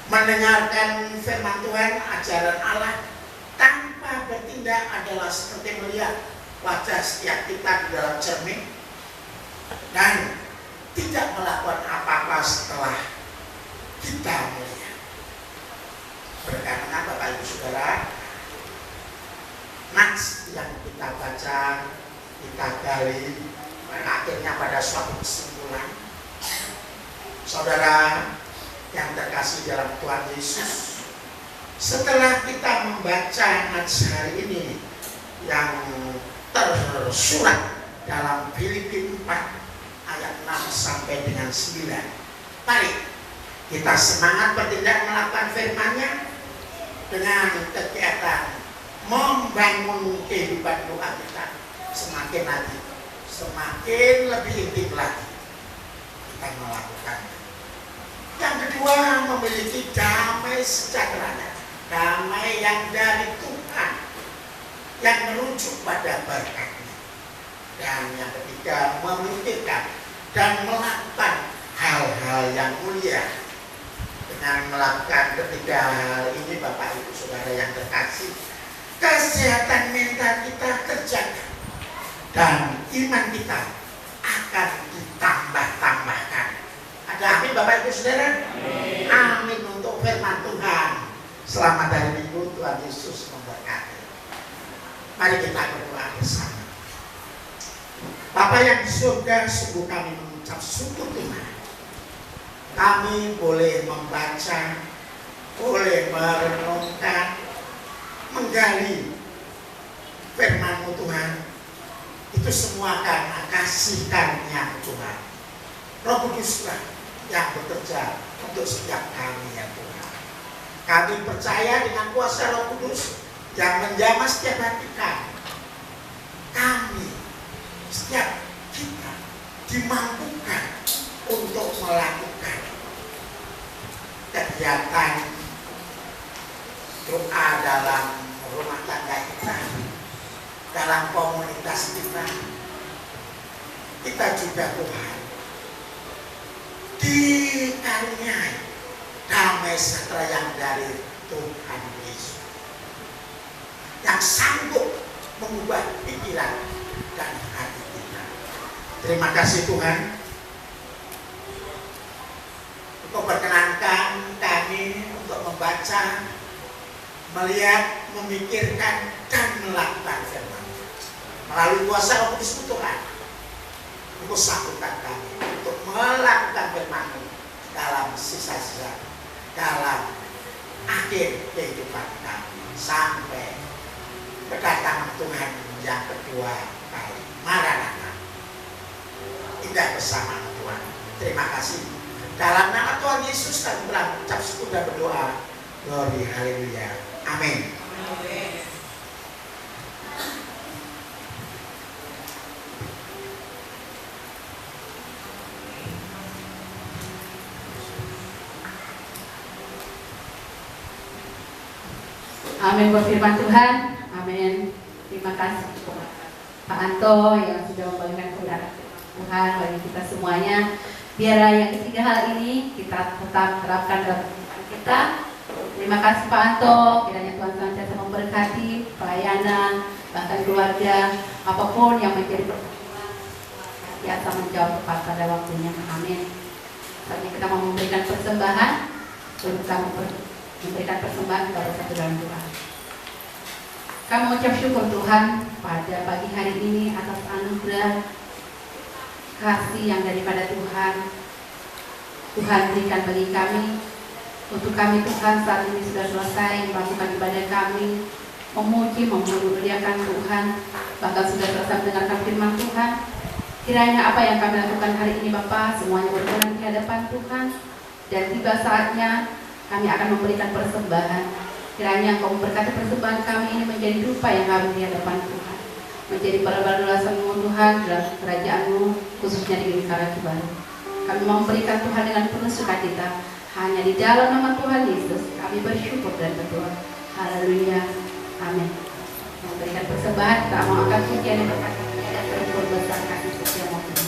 Mendengarkan firman Tuhan, ajaran Allah, tanpa bertindak adalah seperti melihat wajah setiap kita di dalam cermin dan tidak melakukan apa-apa setelah kita melihat. Berkarena Bapak Ibu Saudara, nats yang kita baca, kita gali, akhirnya pada suatu kesimpulan. Saudara yang terkasih dalam Tuhan Yesus, setelah kita membaca nats hari ini yang tersurat dalam Filipi 4 ayat 6 sampai dengan 9, mari kita semangat bertindak melakukan firman-Nya dengan kegiatan membangun kehidupan doa kita semakin lagi, semakin lebih intim lagi kita melakukan. Yang kedua, memiliki damai sejahtera, damai yang dari Tuhan yang merujuk pada berkat-Nya. Dan yang ketiga, memikirkan dan melakukan hal-hal yang mulia. Dengan melakukan ketiga hal ini, Bapak Ibu Saudara yang terkasih, kesehatan mental kita terjaga, dan iman kita akan ditambah-tambahkan. Ada amin Bapak Ibu Saudara? Amin untuk firman Tuhan. Selamat hari Minggu, Tuhan Yesus memberkati. Mari kita berdoa bersama. Bapa yang di surga, sungguh kami mengucap syukur Tuhan. Kami boleh membaca, boleh merenungkan, menggali firman-Mu Tuhan. Itu semua karena kasih karunia Tuhan. Roh Kuduslah yang bekerja untuk setiap kami ya Tuhan. Kami percaya dengan kuasa Roh Kudus yang menjamah setiap hati kami. Kami, setiap kita dimampukan untuk melakukan kegiatan doa dalam rumah tangga kita, dalam komunitas kita. Kita juga Tuhan dikaruniai damai sejahtera yang dari Tuhan Yesus, yang sanggup mengubah pikiran dan hati kita. Terima kasih Tuhan, Engkau perkenankan kami untuk membaca, melihat, memikirkan, dan melakukan firman. Melalui kuasa Roh Kudus Tuhan, Engkau sanggupkan kami untuk melakukan firman-Mu dalam sisa-sisa, dalam akhir kehidupan kami, sampai kedatangan Tuhan yang kedua kali. Maranatha, indah bersama Tuhan. Terima kasih. Dalam nama Tuhan Yesus kami telah mengucap syukur dan berdoa. Glory, haleluya. Amin. Amin buat firman Tuhan. Amin. Terima kasih Pak Anto yang sudah membagikan kebenaran Tuhan bagi kita semuanya. Biar yang ketiga hal ini kita tetap terapkan dalam kehidupan kita. Terima kasih Pak Anto. Kiranya Tuhan senantiasa memberkati pelayanan, bahkan keluarga, apapun yang menjadi persoalan, biasa menjawab tepat pada waktunya. Amin. Saatnya kita mau memberikan persembahan. Kita memberikan persembahan kepada satu dalam doa. Kami mengucap syukur Tuhan pada pagi hari ini atas anugerah kasih yang daripada Tuhan berikan bagi kami. Untuk kami Tuhan saat ini sudah selesai melakukan ibadah kami, memuji, memuliakan Tuhan, bahkan sudah selesai mendengarkan firman Tuhan. Kiranya apa yang kami lakukan hari ini Bapa semuanya berkenan di hadapan Tuhan, dan tiba saatnya kami akan memberikan persembahan. Kiranya Engkau memberkati persembahan kami ini menjadi rupa yang harum di hadapan Tuhan, menjadi perbaruan-Mu Tuhan dalam kerajaan-Mu, khususnya di negara baru. Kami memberikan Tuhan dengan penuh sukacita. Hanya di dalam nama Tuhan Yesus kami bersyukur dan berdoa. Haleluya. Amin. Memberikan persembahan, kita mau akan pujian yang berkata dan bersyukur besar kasih setia Tuhan.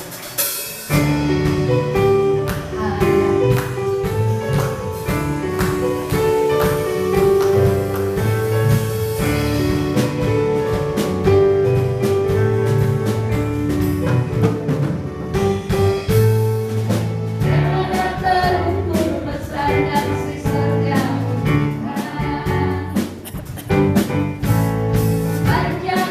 Panjang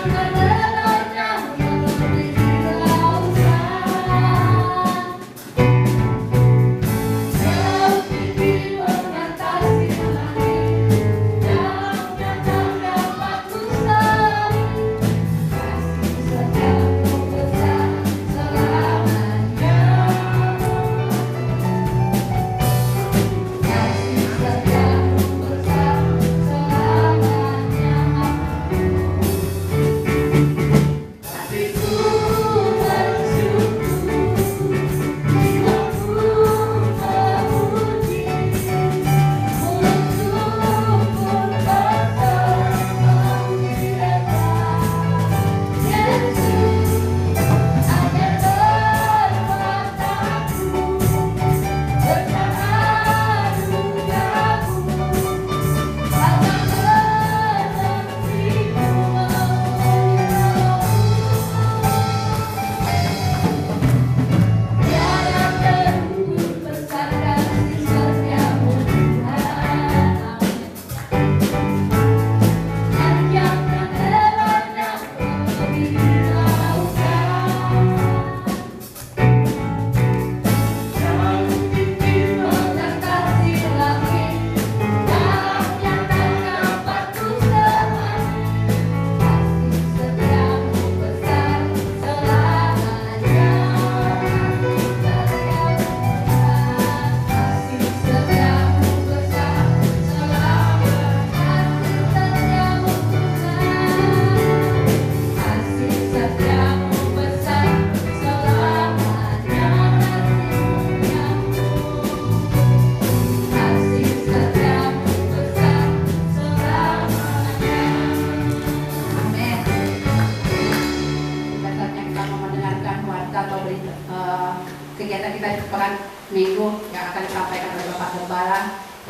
kegiatan kita di pekan minggu yang akan disampaikan oleh Bapak Gembala.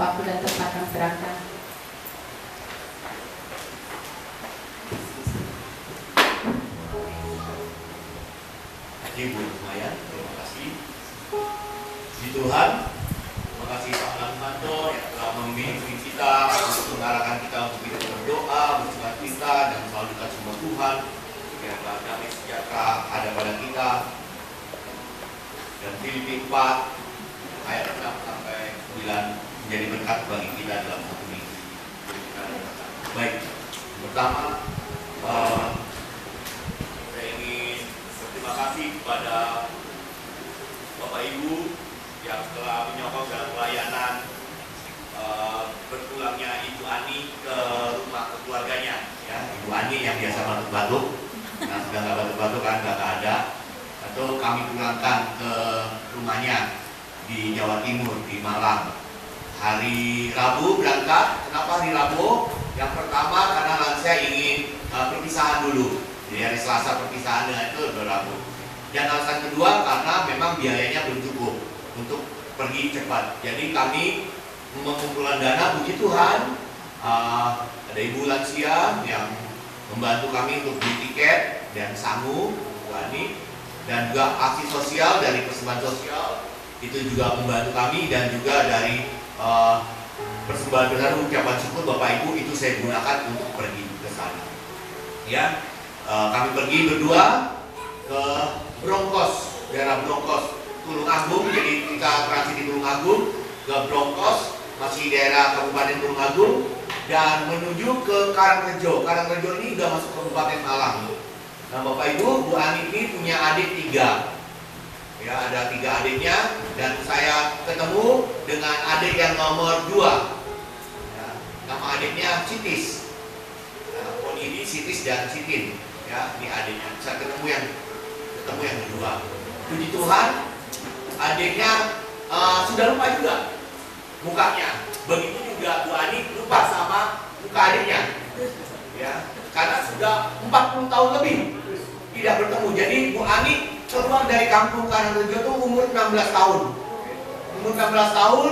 Waktu dan tempat kami serahkan. Ibu lumayan, terima kasih. Puji Tuhan, terima kasih Pak Lamanto yang telah membimbing kita, untuk mengarahkan kita untuk kita berdoa, bersuka cita dan selalu dekat sama Tuhan. Biarlah damai sejahtera ada pada kita. Dan Filipi 4 ayat 6 sampai 9 menjadi berkat bagi kita dalam satu minggu. Baik, pertama saya ingin berterima kasih kepada Bapak Ibu yang telah menyokong dalam pelayanan berpulangnya Ibu Ani ke rumah keluarganya, ya. Ibu Ani yang biasa batuk-batuk, nah sudah nggak batuk-batuk kan, nggak ada, atau kami pulangkan ke rumahnya di Jawa Timur, di Malang. Hari Rabu berangkat. Kenapa hari Rabu? Yang pertama karena lansia ingin perpisahan dulu. Jadi hari Selasa perpisahan dengan itu Rabu. Dan alasan kedua karena memang biayanya belum cukup untuk pergi cepat. Jadi kami mengumpulkan dana, puji Tuhan. Ada ibu lansia yang membantu kami untuk beli tiket dan sangu, dan juga aksi sosial dari persembahan sosial itu juga membantu kami, dan juga dari persembahan besar ucapan syukur Bapak Ibu itu saya gunakan untuk pergi ke sana. Ya, kami pergi berdua ke Brongkos, daerah Brongkos, Tulung Agung. Jadi kita transit di Tulung Agung ke Brongkos, masih daerah Kabupaten Tulung Agung, dan menuju ke Karangrejo. Karangrejo ini sudah masuk Kabupaten Malang. Nah, Bapak Ibu, Bu Ani ini punya adik 3. Ya, ada 3 adiknya, dan saya ketemu dengan adik yang nomor 2. Ya, nama adiknya Sitis. Nah, ini Sitis dan Sitin. Ya, ini adiknya. Saya ketemu yang kedua. Puji Tuhan, adiknya sudah lupa juga mukanya. Begitu juga Bu Ani lupa sama muka adiknya. Ya, karena sudah 40 tahun lebih tidak bertemu. Jadi Bu Ani keluar dari kampung Karangrejo itu umur 16 tahun. Umur 16 tahun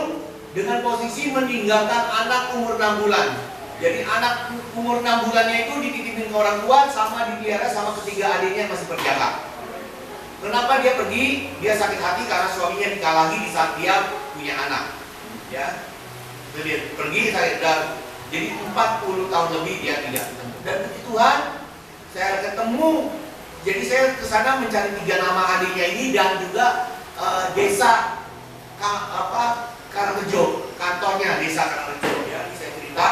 dengan posisi meninggalkan anak umur 6 bulan. Jadi anak umur 6 bulannya itu dititipin ke orang tua sama dipelihara sama ketiga adiknya yang masih berjaga. Kenapa dia pergi? Dia sakit hati karena suaminya dikalahi di saat dia punya anak. Ya, itu dia pergi. Jadi 40 tahun lebih dia tidak ketemu. Dan puji Tuhan, saya ketemu. Jadi saya ke sana mencari 3 nama adiknya ini, dan juga desa Karangrejo, kantornya desa Karangrejo. Ya, ini saya cerita.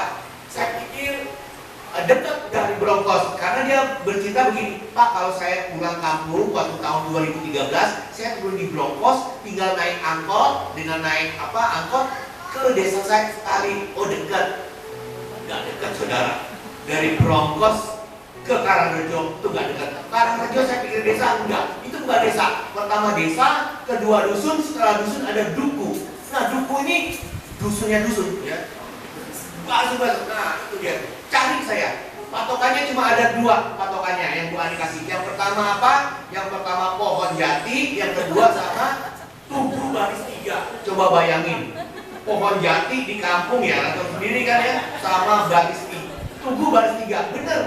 Saya pikir dekat dari Brongkos, karena dia bercerita begini, Pak, kalau saya pulang kampung waktu tahun 2013, saya turun di Brongkos, tinggal naik angkot, dengan naik angkot ke desa saya sekali. Oh, dekat. Nggak dekat, saudara. Dari Brongkos ke Karangrejo itu nggak dekat. Karangrejo saya pikir desa, enggak. Itu bukan desa. Pertama desa, kedua dusun, setelah dusun ada duku. Nah, duku ini dusunnya dusun, ya. Masuk. Nah, itu dia. Cari saya. Patokannya cuma ada 2 patokannya yang Bu Ani kasih. Yang pertama apa? Yang pertama pohon jati, yang kedua sama Tugu Baris 3. Coba bayangin. Pohon jati di kampung ya, atau sendiri kan ya, sama Baris 3. Tugu Baris 3. Bener.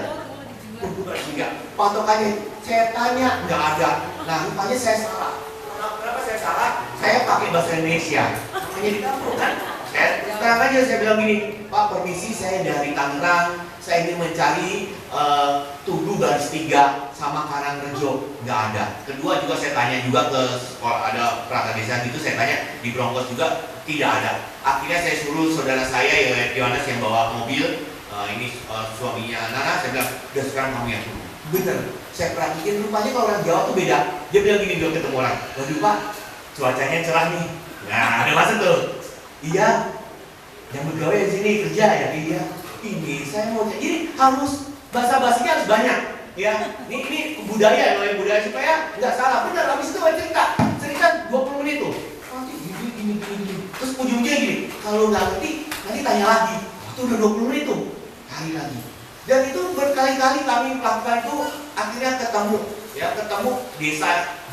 Tugu Baris 3. Patokannya saya tanya nggak ada. Nah, rupanya saya salah. Kenapa saya salah? Saya pakai bahasa Indonesia. Hanya di kampung kan. Terang aja saya bilang gini, Pak, permisi, saya dari Tangerang, saya ingin mencari Tugu Baris 3 sama Karangrejo. Nggak ada. Kedua juga saya tanya juga ke sekolah, ada perangkat desa gitu, saya tanya di Brongkos juga tidak ada. Akhirnya saya suruh saudara saya Yohanes yang bawa mobil, ini suaminya Nana, saya bilang, udah sekarang kamu yang suruh. Bener, saya perhatiin rupanya kalau orang Jawa tuh beda. Dia bilang gini, dia ketemu orang, waduh Pak, cuacanya cerah nih. Nah, ada masuk tuh. Iya, yang bergawe di sini kerja ya. Iya, ini saya mau jadi harus bahasa-bahasanya harus banyak. Ya, ini budaya, namanya budaya supaya nggak salah. Benar, habis itu cerita 20 menit tuh. Nanti gini. Terus ujungnya gini, kalau nggak ngerti nanti tanya lagi. Itu udah 20 menit tuh, kali lagi. Dan itu berkali-kali kami melakukan itu, akhirnya ketemu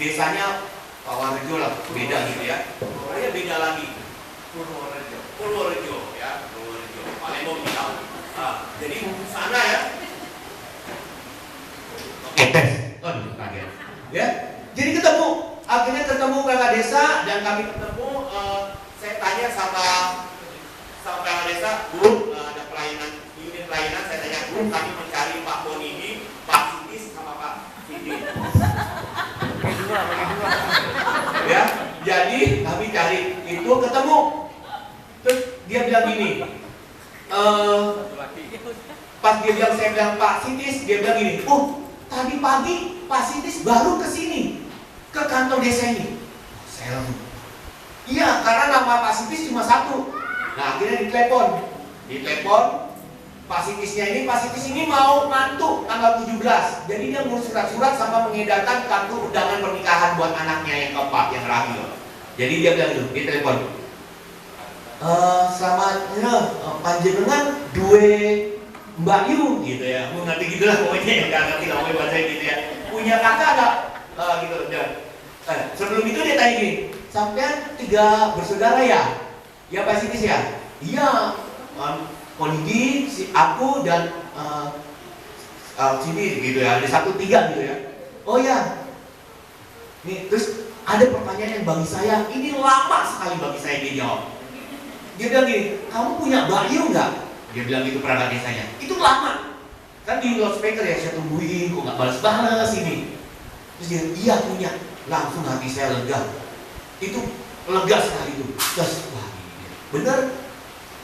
desanya Pawarjo lah, beda gitu ya. Pokoknya beda lagi. Purworejo ya, Purworejo. Palembang bilang. Jadi sana ya. Oke, tes. Oh, kaget. Ya. Jadi akhirnya ketemu kakak desa dan kami ketemu. Saya tanya sama kakak desa, Bu, ada unit pelayanan. Saya tanya, Bu, kami mencari Pak Bonidi, Pak Sidis sama Pak Sidi. Ya, jadi kami cari itu ketemu. Terus dia bilang gini, pas dia bilang, saya bilang Pak Sidis, dia bilang gini, oh tadi pagi Pak Sidis baru kesini ke kantor desa ini. Saya langsung, iya, karena nama Pak Sidis cuma satu. Nah akhirnya ditelepon Pak Sidis ini mau mantu tanggal 17. Jadi dia ngurus surat-surat sama mengedarkan kartu undangan pernikahan buat anaknya yang keempat, yang terakhir. Jadi dia bilang dulu, dia telepon, selamat panjenengan dua Mbak Yu gitu ya, mau ngerti gitu lah pokoknya, yang gak ngerti lah pokoknya bahasa gitu ya, punya kakak gak? Gitu. Dan sebelum itu dia tanya gini, sampean 3 bersaudara ya? Ya Pak Sidis ya? Iya, Ponidi, aku dan Sidi gitu ya, ada 1-3 gitu ya. Oh ya, nih terus ada pertanyaan yang bagi saya, ini lama sekali bagi saya dia jawab. Dia bilang gini, kamu punya Bayu nggak? Dia bilang gitu perangkat desanya. Itu lama. Kan di loudspeaker ya, saya tungguin, kok nggak balas-balas ini. Terus dia, iya punya. Langsung hati saya lega. Itu lega sekali itu. Terus, wah bener.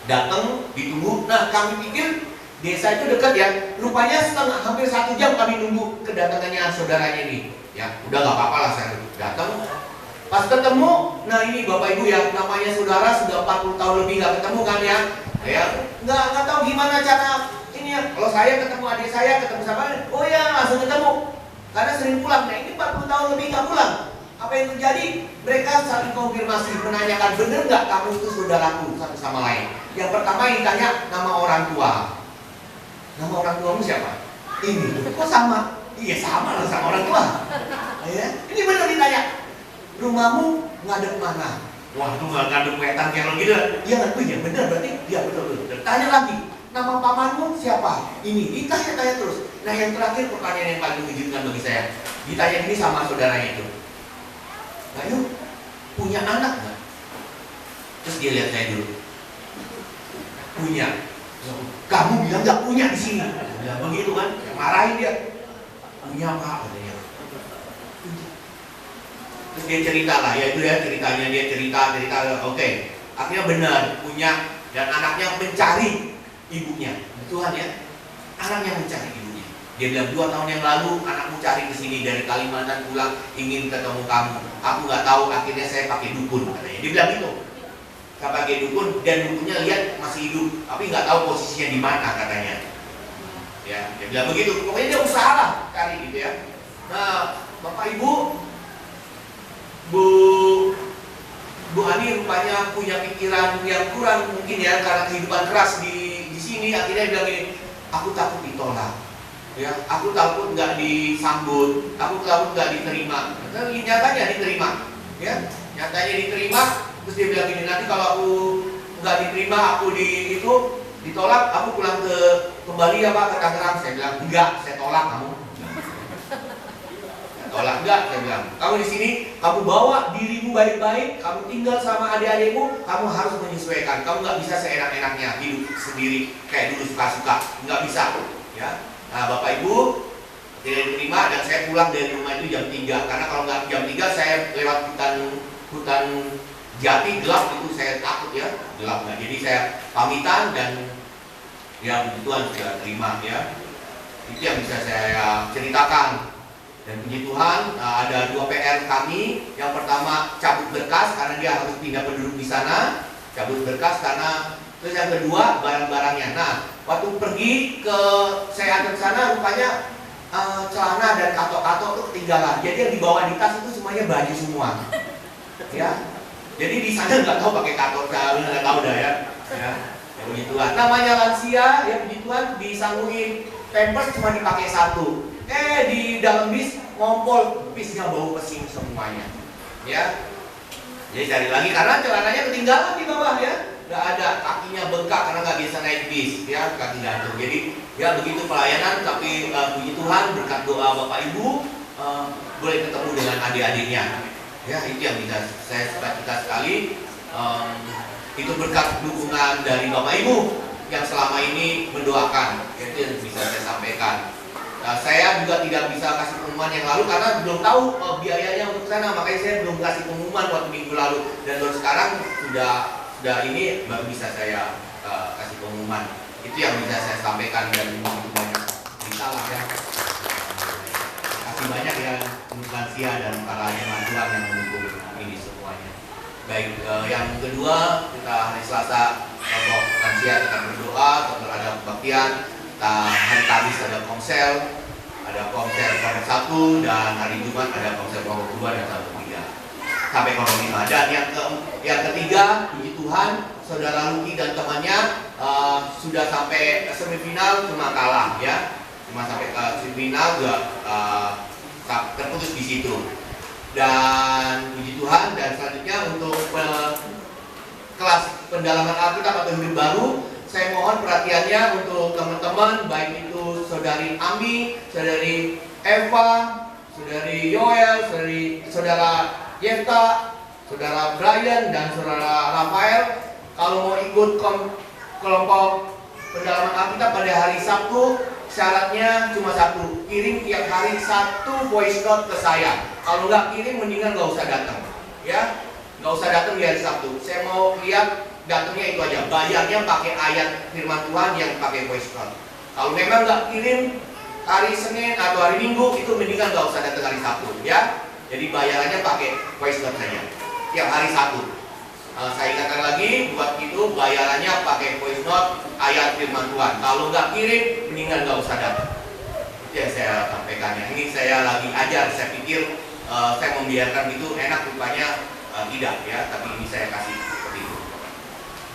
Datang, ditunggu. Nah kami pikir desa itu dekat ya. Rupanya hampir 1 jam kami nunggu kedatangannya saudaranya ini. Ya, udah nggak apa-apa lah saya datang. Pas ketemu, nah ini Bapak Ibu ya, namanya saudara sudah 40 tahun lebih nggak ketemu kan ya. Ya, nggak tahu gimana cara ini ya. Kalau saya ketemu adik saya, ketemu sama, oh ya langsung ketemu. Karena sering pulang. Nah ini 40 tahun lebih nggak pulang. Apa yang terjadi? Mereka saling konfirmasi, menanyakan bener nggak kamu itu saudaraku satu sama lain. Yang pertama yang ditanya nama orang tua. Nama orang tuamu siapa? Ini. Kok sama? Iya sama lah sama orang tua. Ya, ini bener ditanya. Rumahmu ngadep mana? Wah itu nggak ngadep wetan kayak gitu. Iya iya bener berarti iya betul. Tanya lagi. Nama pamanmu siapa? Ini ditanya-tanya terus. Nah yang terakhir pertanyaan yang paling mengejutkan bagi saya. Ditanya ini sama saudaranya itu. Bayu punya anak nggak? Terus dia lihat saya dulu. Punya. Kamu bilang nggak punya di sini. Bilang begitu kan? Marahin dia. Punya apa? Katanya. Terus dia cerita lah, ya itu ya ceritanya dia cerita. Oke. Akhirnya benar punya dan anaknya mencari ibunya. Tuhan ya, anaknya mencari ibunya. Dia bilang 2 tahun yang lalu anakmu cari ke sini dari Kalimantan pulang ingin ketemu kamu. Aku nggak tahu, akhirnya saya pakai dukun katanya. Dia bilang gitu. Saya pakai dukun dan dukunnya lihat masih hidup, tapi nggak tahu posisinya di mana katanya. Ya, dia bilang begitu. Pokoknya dia usaha lah cari gitu ya. Nah, Bapak Ibu, Bu Ani rupanya punya pikiran yang kurang mungkin ya karena kehidupan keras di sini. Akhirnya bilang gini, aku takut ditolak, ya, aku takut nggak disambut, aku takut nggak diterima. Tapi nyatanya diterima, ya, nyatanya diterima. Terus dia bilang gini, nanti kalau aku nggak diterima, aku ditolak, aku pulang kembali ya Pak ke Tangerang. Saya bilang enggak, saya tolak kamu. Tolak enggak, saya bilang. Kamu di sini, kamu bawa dirimu baik-baik, kamu tinggal sama adik-adikmu, kamu harus menyesuaikan. Kamu nggak bisa seenak-enaknya hidup sendiri kayak dulu suka-suka, nggak bisa. Ya, nah Bapak Ibu tidak diterima dan saya pulang dari rumah itu jam 3 karena kalau nggak jam 3 saya lewat hutan jati gelap itu saya takut ya gelap. Nah, jadi saya pamitan dan ya Tuhan sudah terima ya. Itu yang bisa saya ceritakan. Dan puji Tuhan ada 2 PR kami. Yang pertama cabut berkas karena dia harus pindah penduduk di sana. Cabut berkas karena terus yang kedua barang-barangnya. Nah waktu pergi saya antar sana rupanya celana dan katok-katok itu ketinggalan. Jadi yang dibawa di tas itu semuanya baju semua. Ya. Jadi di sana nggak tahu pakai katok, nggak tahu dah ya. Ya puji Tuhan. Namanya lansia ya puji Tuhan disanggungin pampers cuma dipakai 1. Di dalam bis ngompol, bisnya bau pesing semuanya. Ya. Jadi cari lagi karena celananya ketinggalan di bawah ya. Nggak ada, kakinya bengkak karena nggak bisa naik bis, ya kaki jatuh. Jadi ya begitu pelayanan, tapi puji Tuhan berkat doa Bapak Ibu boleh ketemu dengan adik-adiknya. Ya itu yang bisa saya cita sekali. Itu berkat dukungan dari Bapak Ibu yang selama ini mendoakan. Itu yang bisa saya sampaikan. Saya juga tidak bisa kasih pengumuman yang lalu karena belum tahu biayanya untuk sana, makanya saya belum kasih pengumuman waktu minggu lalu, dan baru sekarang sudah ini baru bisa saya kasih pengumuman. Itu yang bisa saya sampaikan, dan begitu banyak cerita lah ya. Kasih banyak ya untuk lansia dan para jemaat Tuhan yang mendukung ini semuanya. Baik, yang kedua kita hari Selasa kelompok lansia kita berdoa, tentu ada kebaktian. Hari Kamis ada komsel kelompok 1, dan hari Jumat ada komsel kelompok 2 dan kelompok 3 sampai kelompok 5. Dan yang ketiga, puji Tuhan, saudara Luki dan temannya sudah sampai semifinal, cuma kalah ya, cuma sampai ke semifinal juga terputus di situ. Dan puji Tuhan, dan selanjutnya untuk kelas pendalaman Alkitab atau hidup baru, saya mohon perhatiannya untuk teman-teman, baik itu saudari Ami, saudari Eva, saudari Yoel, saudara Yefta, saudara Brian, dan saudara Rafael. Kalau mau ikut kelompok pendalaman Alkitab pada hari Sabtu, syaratnya cuma satu, kirim tiap hari 1 voice note ke saya. Kalau nggak kirim, mendingan nggak usah datang, ya, nggak usah datang di hari Sabtu. Saya mau lihat datangnya itu aja, bayarnya pakai ayat firman Tuhan yang pakai voice note. Kalau memang nggak kirim hari Senin atau hari Minggu, itu mendingan nggak usah datang hari Sabtu, ya. Jadi bayarannya pakai voice note saja tiap hari Sabtu. Saya ingatkan lagi, buat itu bayarannya pakai voice note ayat firman Tuhan. Kalau nggak kirim, mendingan nggak usah datang. Itu yang saya sampaikan. Ini saya lagi ajar, saya pikir saya membiarkan itu enak, rupanya tidak ya, tapi ini saya kasih seperti itu.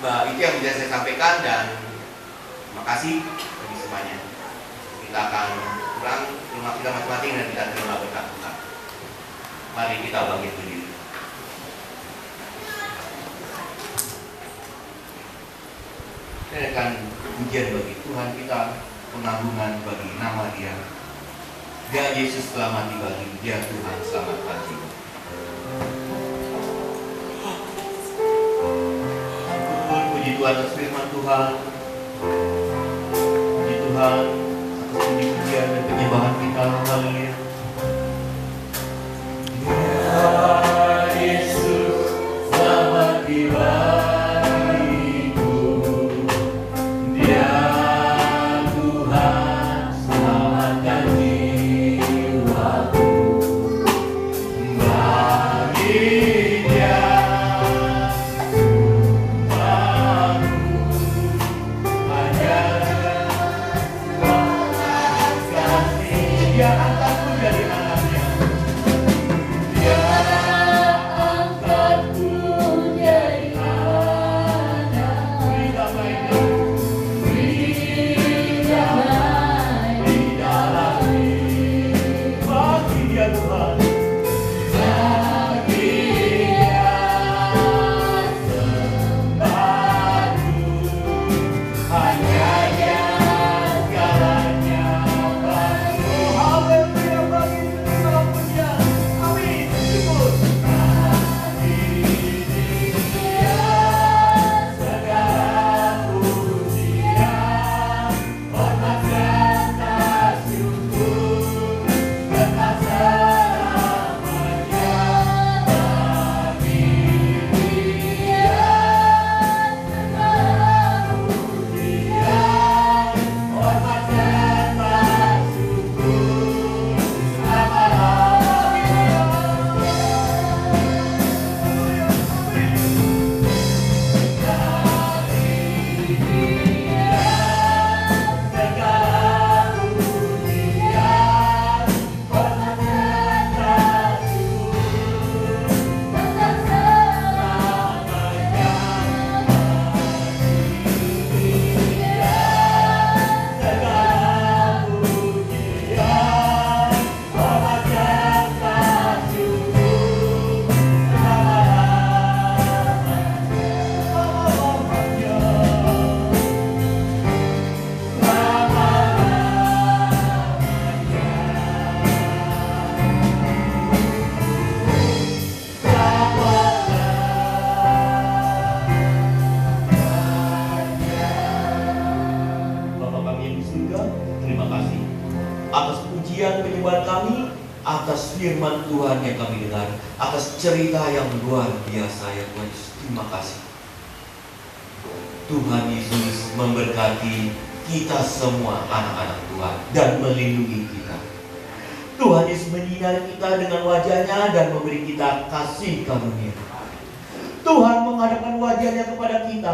Itu yang bisa saya sampaikan, dan terima kasih bagi semuanya. Kita akan pulang rumah kita masing-masing dan kita terima berkat Tuhan. Mari kita bangkit berdiri. Saya akan pujian bagi Tuhan kita, pengagungan bagi nama Dia. Dia Yesus telah mati bagi Dia Tuhan selamatkan jiwa. Puji Tuhan atas firman Tuhan. Puji Tuhan atas puji-pujian dan penyembahan kita. Haleluya. Ya Yesus selamat bagiku. Dia Tuhan selamatkan jiwaku. Bagi Dia Dia akan firman Tuhan yang kami dengar, atas cerita yang luar biasa ya Tuhan Yesus. Terima kasih. Tuhan Yesus memberkati kita semua anak-anak Tuhan dan melindungi kita. Tuhan Yesus menyinari kita dengan wajah-Nya dan memberi kita kasih karunia. Tuhan menghadapkan wajah-Nya kepada kita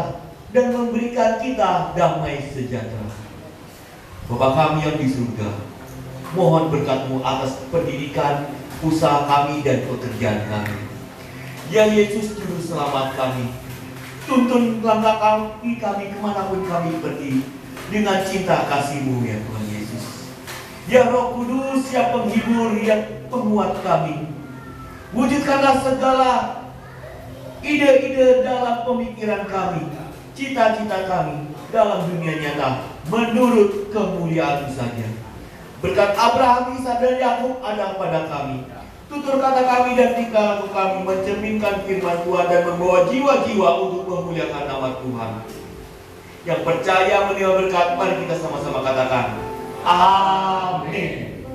dan memberikan kita damai sejahtera. Bapa kami yang di surga, mohon berkat-Mu atas pendidikan, usaha kami dan pekerjaan kami. Ya Yesus Juru Selamat kami, tuntun langkah kami kemanapun kami pergi dengan cinta kasih-Mu ya Tuhan Yesus. Ya Roh Kudus yang penghibur, yang penguat kami, wujudkanlah segala ide-ide dalam pemikiran kami, cita-cita kami dalam dunia nyata menurut kemuliaan-Mu saja. Berkat Abraham, Ishak dan Yakub ada pada kami. Tutur kata kami dan tingkah laku kami mencerminkan firman Tuhan dan membawa jiwa-jiwa untuk memuliakan nama Tuhan. Yang percaya menerima berkat, mari kita sama-sama katakan amin.